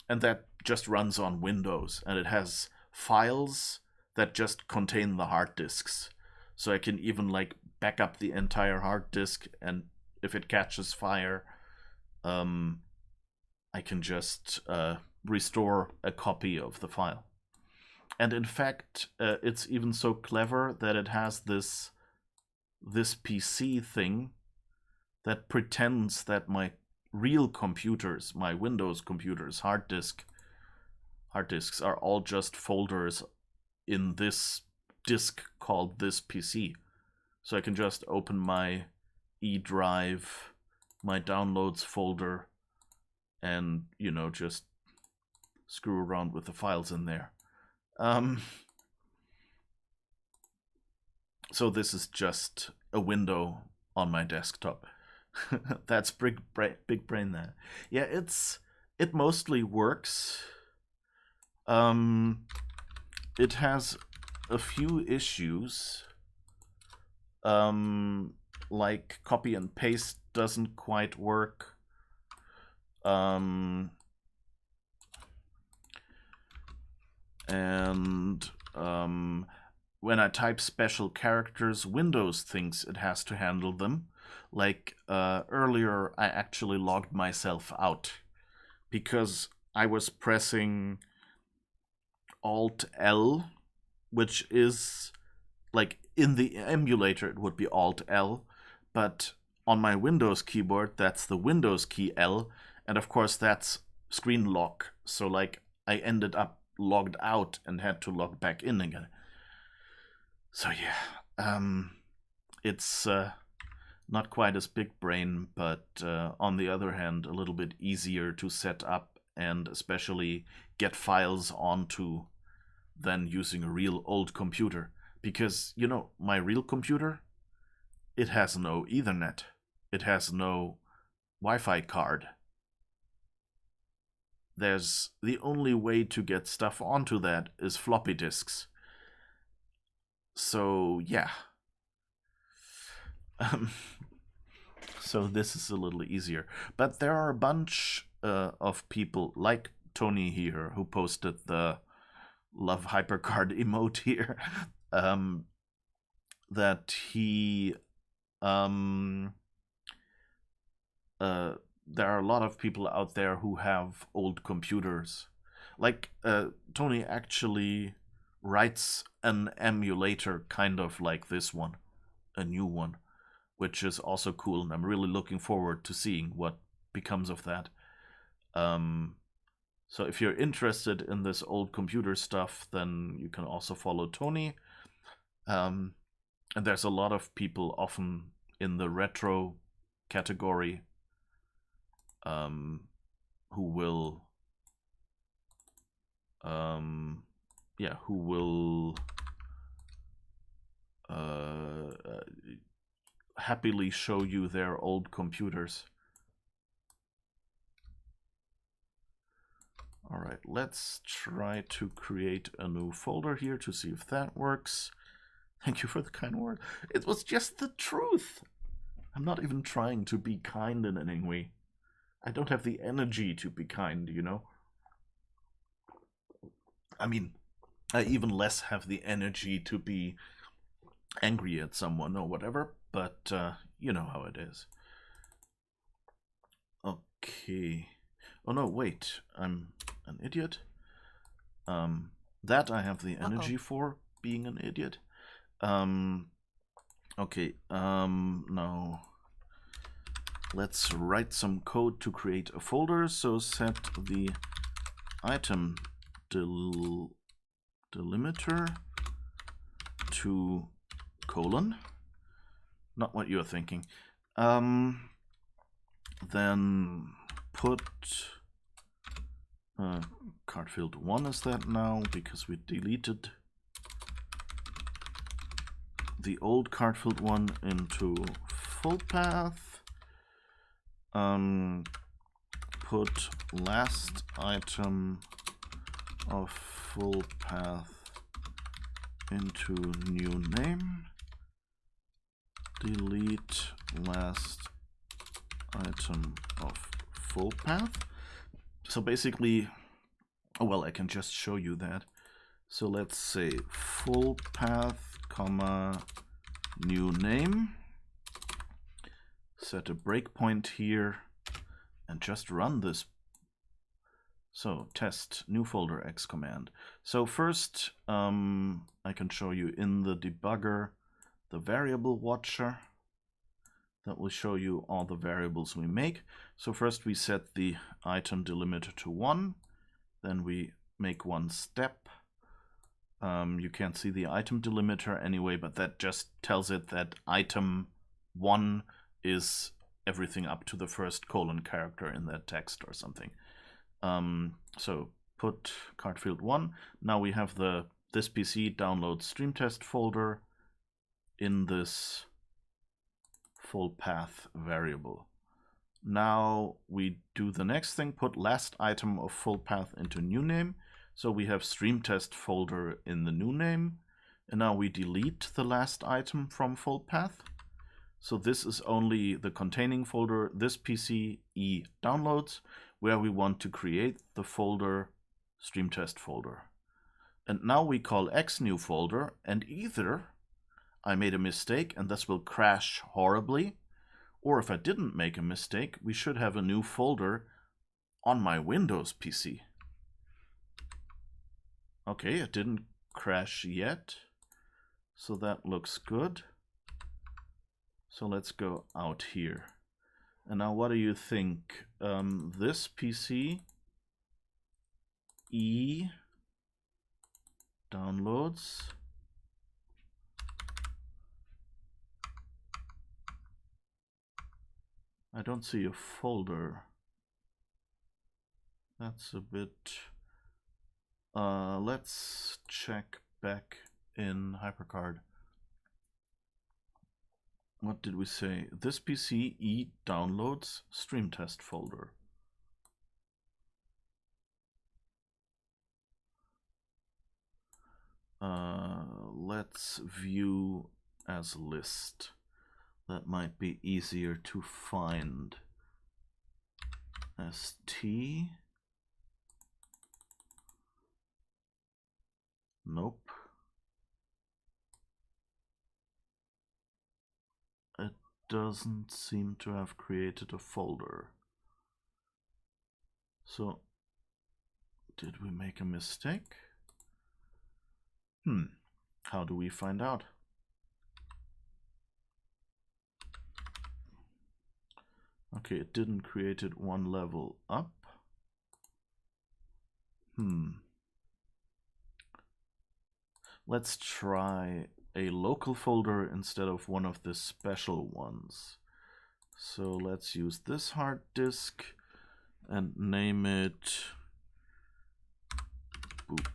and that just runs on Windows, and it has files that just contain the hard disks. So I can even like back up the entire hard disk, and if it catches fire, I can just restore a copy of the file. And in fact, it's even so clever that it has this PC thing that pretends that my real computers, my Windows computers, hard disks are all just folders in this disk called this PC. So I can just open my E drive, my downloads folder, and, you know, just screw around with the files in there. So this is just a window on my desktop. That's big brain there. Yeah, it mostly works. It has a few issues. Like copy and paste doesn't quite work. When I type special characters, Windows thinks it has to handle them. Like earlier, I actually logged myself out because I was pressing Alt-L, which is like in the emulator it would be Alt-L, but on my Windows keyboard that's the Windows key L, and of course that's screen lock, so like I ended up logged out and had to log back in again. So yeah, it's not quite as big brain, but on the other hand, a little bit easier to set up and especially get files onto than using a real old computer. Because, you know, my real computer, it has no Ethernet. It has no Wi-Fi card. The only way to get stuff onto that is floppy disks. So, yeah. So this is a little easier. But there are a bunch of people, like Tony here, who posted the Love HyperCard emote here, that he... there are a lot of people out there who have old computers. Like, Tony actually writes an emulator kind of like this one, a new one, which is also cool, and I'm really looking forward to seeing what becomes of that. So if you're interested in this old computer stuff, then you can also follow Tony. And there's a lot of people often in the retro category who will happily show you their old computers. All right, let's try to create a new folder here to see if that works. Thank you for the kind word. It was just the truth. I'm not even trying to be kind in any way. I don't have the energy to be kind, you know? I mean, I even less have the energy to be angry at someone or whatever, but you know how it is. Okay. Oh no, wait, I'm an idiot. That I have the energy for, being an idiot. Okay, now let's write some code to create a folder. So set the item delimiter to colon. Not what you're thinking. Then put card field 1 is that now, because we deleted the old card field 1 into full path. Put last item of full path into new name. Delete last item of full path. So basically, Oh, well, I can just show you that. So let's say full path, comma, new name. Set a breakpoint here and just run this. So test new folder X command. So first, I can show you in the debugger the variable watcher that will show you all the variables we make. So first we set the item delimiter to 1, then we make one step. You can't see the item delimiter anyway, but that just tells it that item 1 is everything up to the first colon character in that text or something. So put card field 1. Now we have this PC download stream test folder in this full path variable. Now we do the next thing, put last item of full path into new name. So we have stream test folder in the new name, and now we delete the last item from full path. So this is only the containing folder, this PC e downloads, where we want to create the folder stream test folder. And now we call X new folder, and either I made a mistake and this will crash horribly, or if I didn't make a mistake, we should have a new folder on my Windows PC. Okay, it didn't crash yet, so that looks good. So let's go out here. And now what do you think? This PC e downloads. I don't see a folder. That's a bit... let's check back in HyperCard. What did we say? This PC e downloads stream test folder. Let's view as list. That might be easier to find. ST. Nope. It doesn't seem to have created a folder. So, did we make a mistake? How do we find out? Okay, it didn't create it one level up. Let's try a local folder instead of one of the special ones. So let's use this hard disk and name it boop.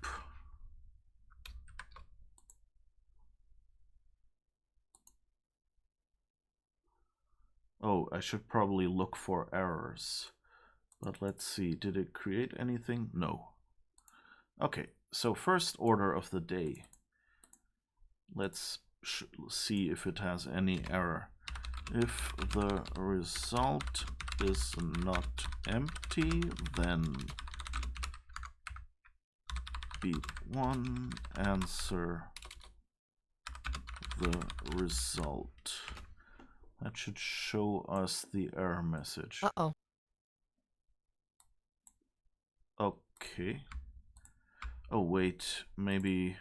Oh, I should probably look for errors. But let's see, did it create anything? No. Okay, so first order of the day. Let's see if it has any error. If the result is not empty, then beep1 answer the result. That should show us the error message. Uh-oh. Okay. Oh, wait. Maybe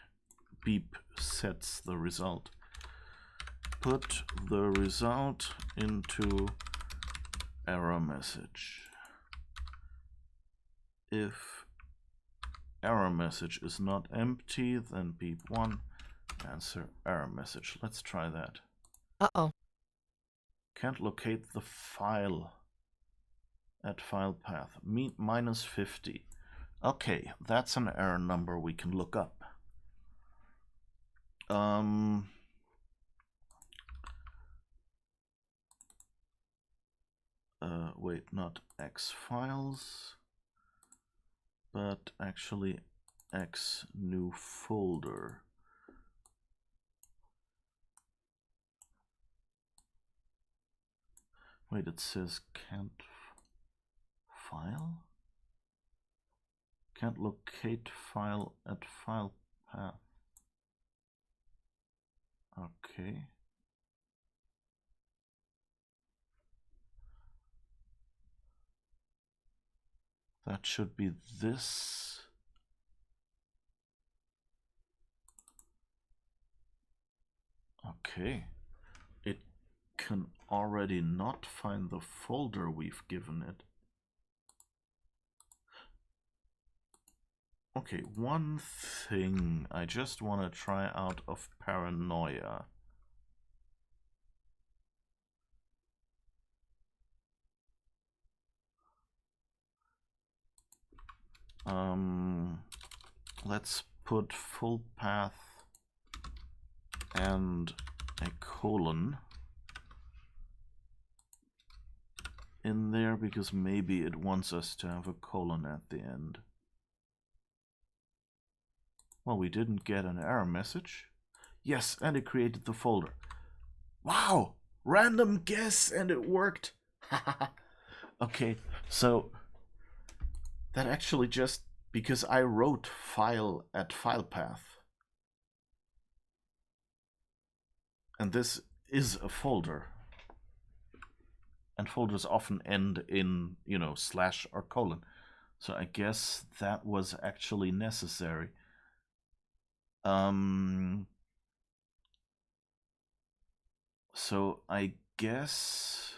beep sets the result. Put the result into error message. If error message is not empty, then beep1 answer error message. Let's try that. Uh-oh. Can't locate the file at file path. -50. Okay, that's an error number we can look up. Wait, not X files, but actually X new folder. Wait, it says can't file? Can't locate file at file path. Okay. That should be this. Okay. It can already not find the folder we've given it. Okay, one thing I just want to try out of paranoia. Let's put full path and a colon in there because maybe it wants us to have a colon at the end. Well, we didn't get an error message. Yes, and it created the folder. Wow! Random guess and it worked! Okay, so that actually just because I wrote file at file path. And this is a folder. And folders often end in, you know, slash or colon. So I guess that was actually necessary. So I guess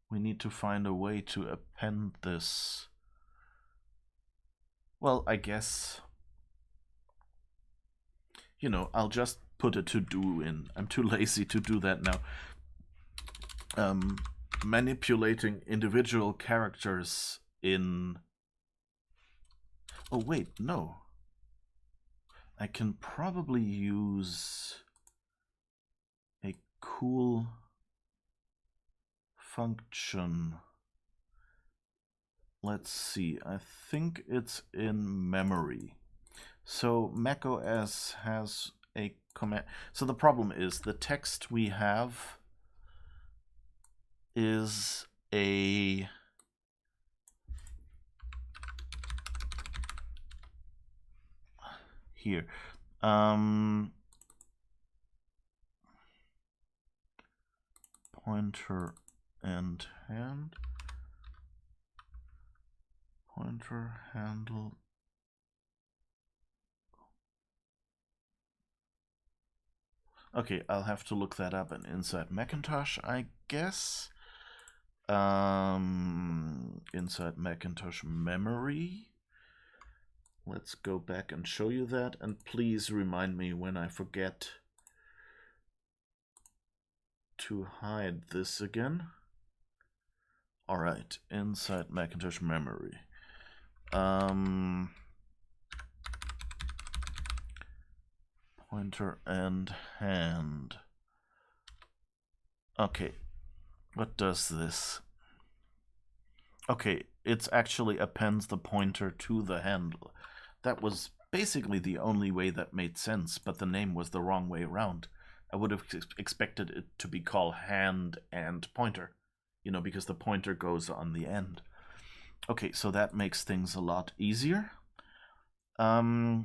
we need to find a way to append this. Well, I guess, you know, I'll just put a to-do in. I'm too lazy to do that now. Manipulating individual characters in... Oh, wait, no. I can probably use a cool function. Let's see, I think it's in memory. So macOS has a command. So the problem is the text we have is a here. Pointer and hand. Pointer handle. Okay, I'll have to look that up in Inside Macintosh, I guess. Inside Macintosh memory. Let's go back and show you that, and please remind me when I forget to hide this again. All right, Inside Macintosh memory. Pointer and hand. Okay, what does this? Okay, it's actually appends the pointer to the handle. That was basically the only way that made sense, but the name was the wrong way around. I would have expected it to be called hand and pointer, you know, because the pointer goes on the end. Okay, so that makes things a lot easier. Okay.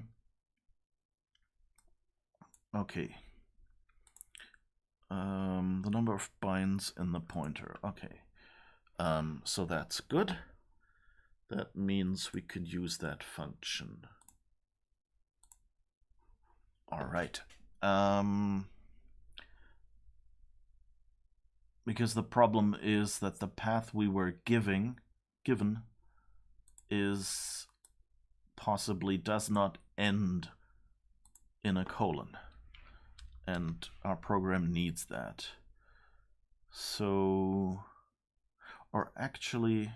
The number of binds in the pointer. Okay. So that's good. That means we could use that function. All right. Because the problem is that the path we were given is possibly does not end in a colon. And our program needs that. So, or actually,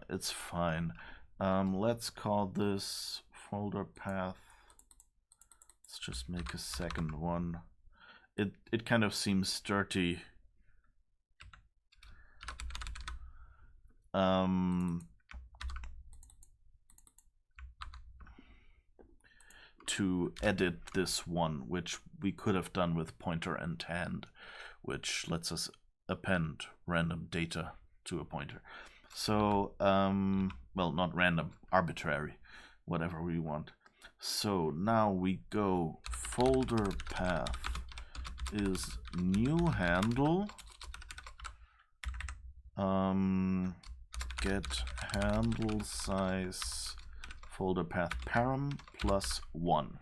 it's fine. Let's call this folder path. Let's just make a second one. It kind of seems dirty. To edit this one, which we could have done with pointer and hand, which lets us append random data. to a pointer. So, well, not random, arbitrary, whatever we want. So now we go folder path is new handle, get handle size folder path param +1.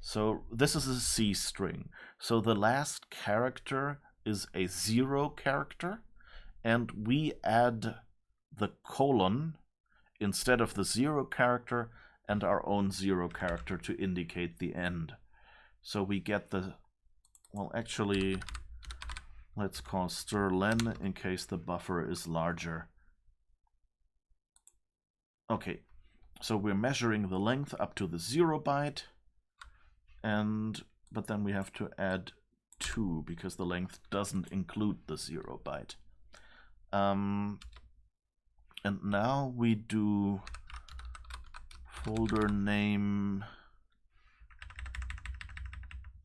So this is a C string. So the last character is a 0 character, and we add the colon instead of the 0 character and our own 0 character to indicate the end. So we get the, well, actually, let's call strlen in case the buffer is larger. Okay, so we're measuring the length up to the 0 byte, but then we have to add 2 because the length doesn't include the 0 byte. And now we do folder name,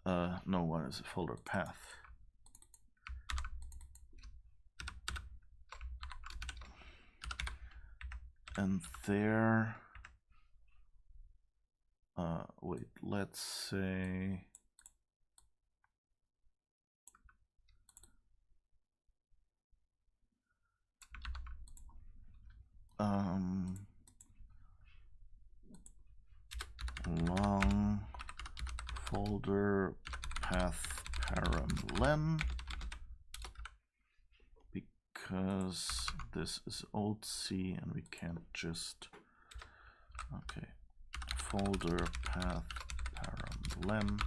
no, what is it? Folder path. And there, wait, let's say, long folder path param len, because this is old C and we can't just, okay, folder path param len.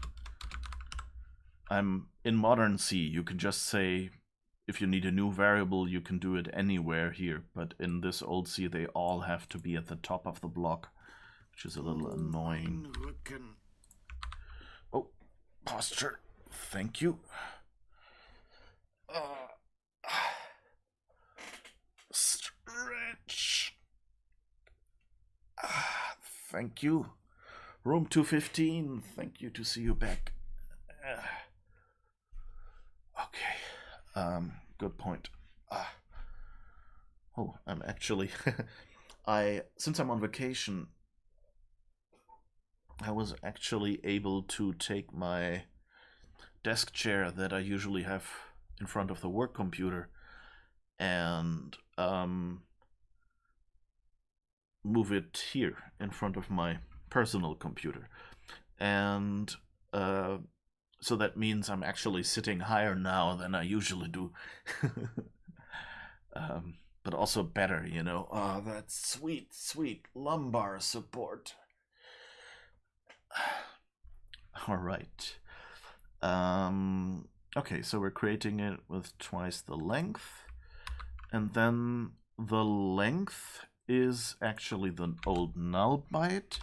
I'm in modern C, you can just say, if you need a new variable, you can do it anywhere here, but in this old C, they all have to be at the top of the block, which is a little annoying. Oh, posture. Thank you. Stretch. Thank you. Room 215. Thank you to see you back. Okay. Good point. Oh, I'm actually since I'm on vacation, I was actually able to take my desk chair that I usually have in front of the work computer and move it here in front of my personal computer. And so that means I'm actually sitting higher now than I usually do. But also better, you know. Oh, that's sweet, sweet lumbar support. All right. Okay, so we're creating it with twice the length. And then the length is actually the old null byte.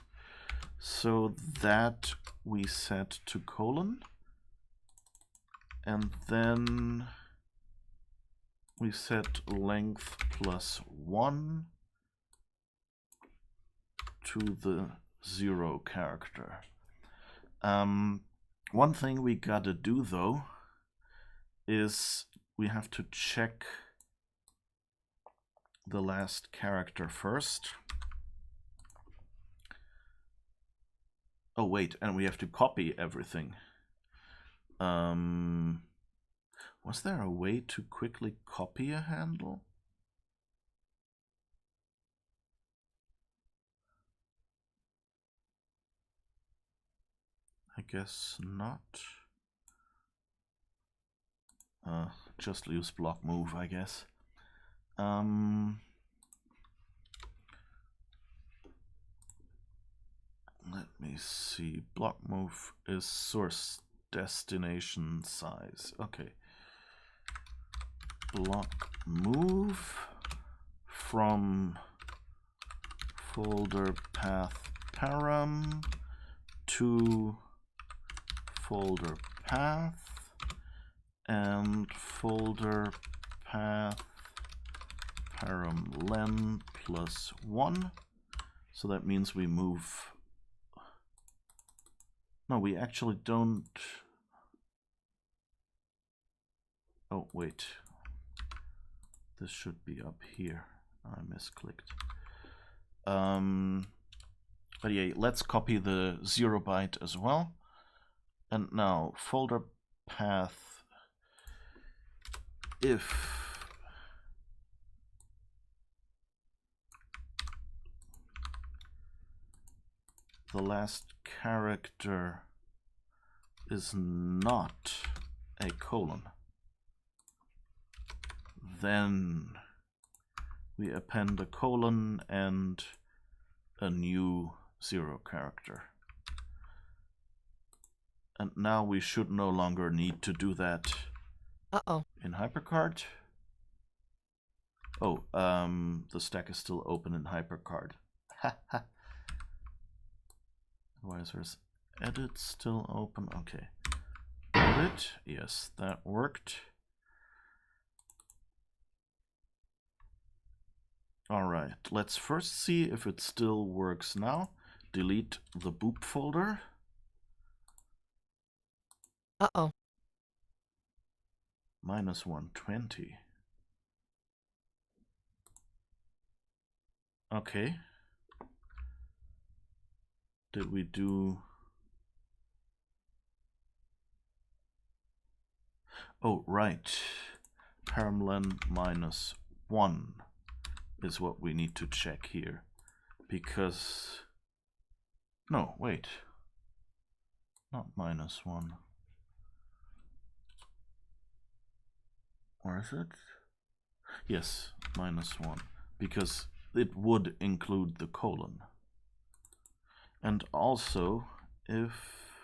So that we set to colon. And then we set length +1 to the 0 character. One thing we gotta do though is we have to check the last character first. Oh wait, and we have to copy everything. Was there a way to quickly copy a handle? I guess not. Just use block move, I guess. Let me see. Block move is source destination size. Okay. Block move from folder path param to folder path and folder path param len +1. So that means we move. No, we actually don't. Oh, wait. This should be up here. I misclicked. But yeah, let's copy the 0 byte as well. And now folder path, if the last character is not a colon, then we append a colon and a new 0 character. And now we should no longer need to do that in HyperCard. Oh, the stack is still open in HyperCard. Why is there's edit still open? Okay. Edit, yes, that worked. All right, let's first see if it still works now. Delete the boop folder. Minus 120. Okay. Did we do... Oh, right. Parmlen minus 1 is what we need to check here. Because... No, wait. Not minus 1. Or is it? Yes, minus 1. Because it would include the colon. And also, if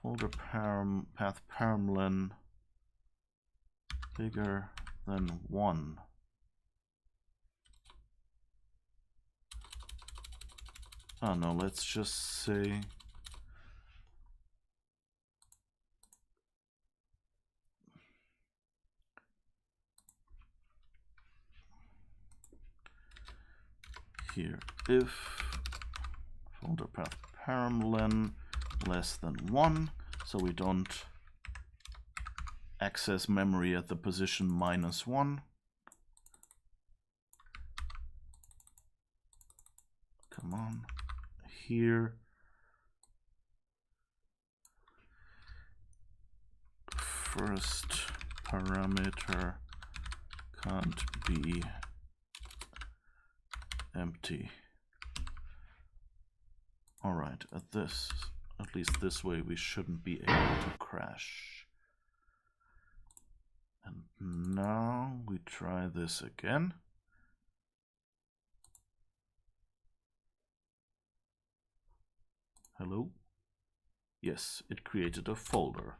folder path parmlen bigger than 1, oh no, let's just say here, if folder path parmlen less than 1, so we don't access memory at the position minus 1. Come on, here. First parameter can't be empty. All right, at least this way we shouldn't be able to crash. And now we try this again. Hello? Yes, it created a folder.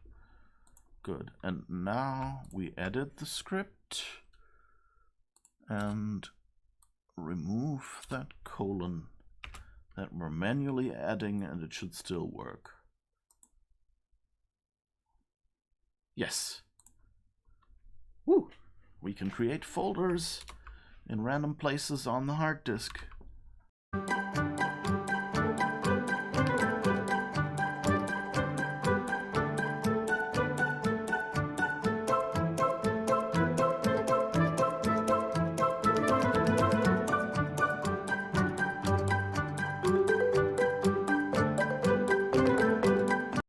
Good. And now we edit the script and remove that colon that we're manually adding, and it should still work. Yes. Woo! We can create folders in random places on the hard disk.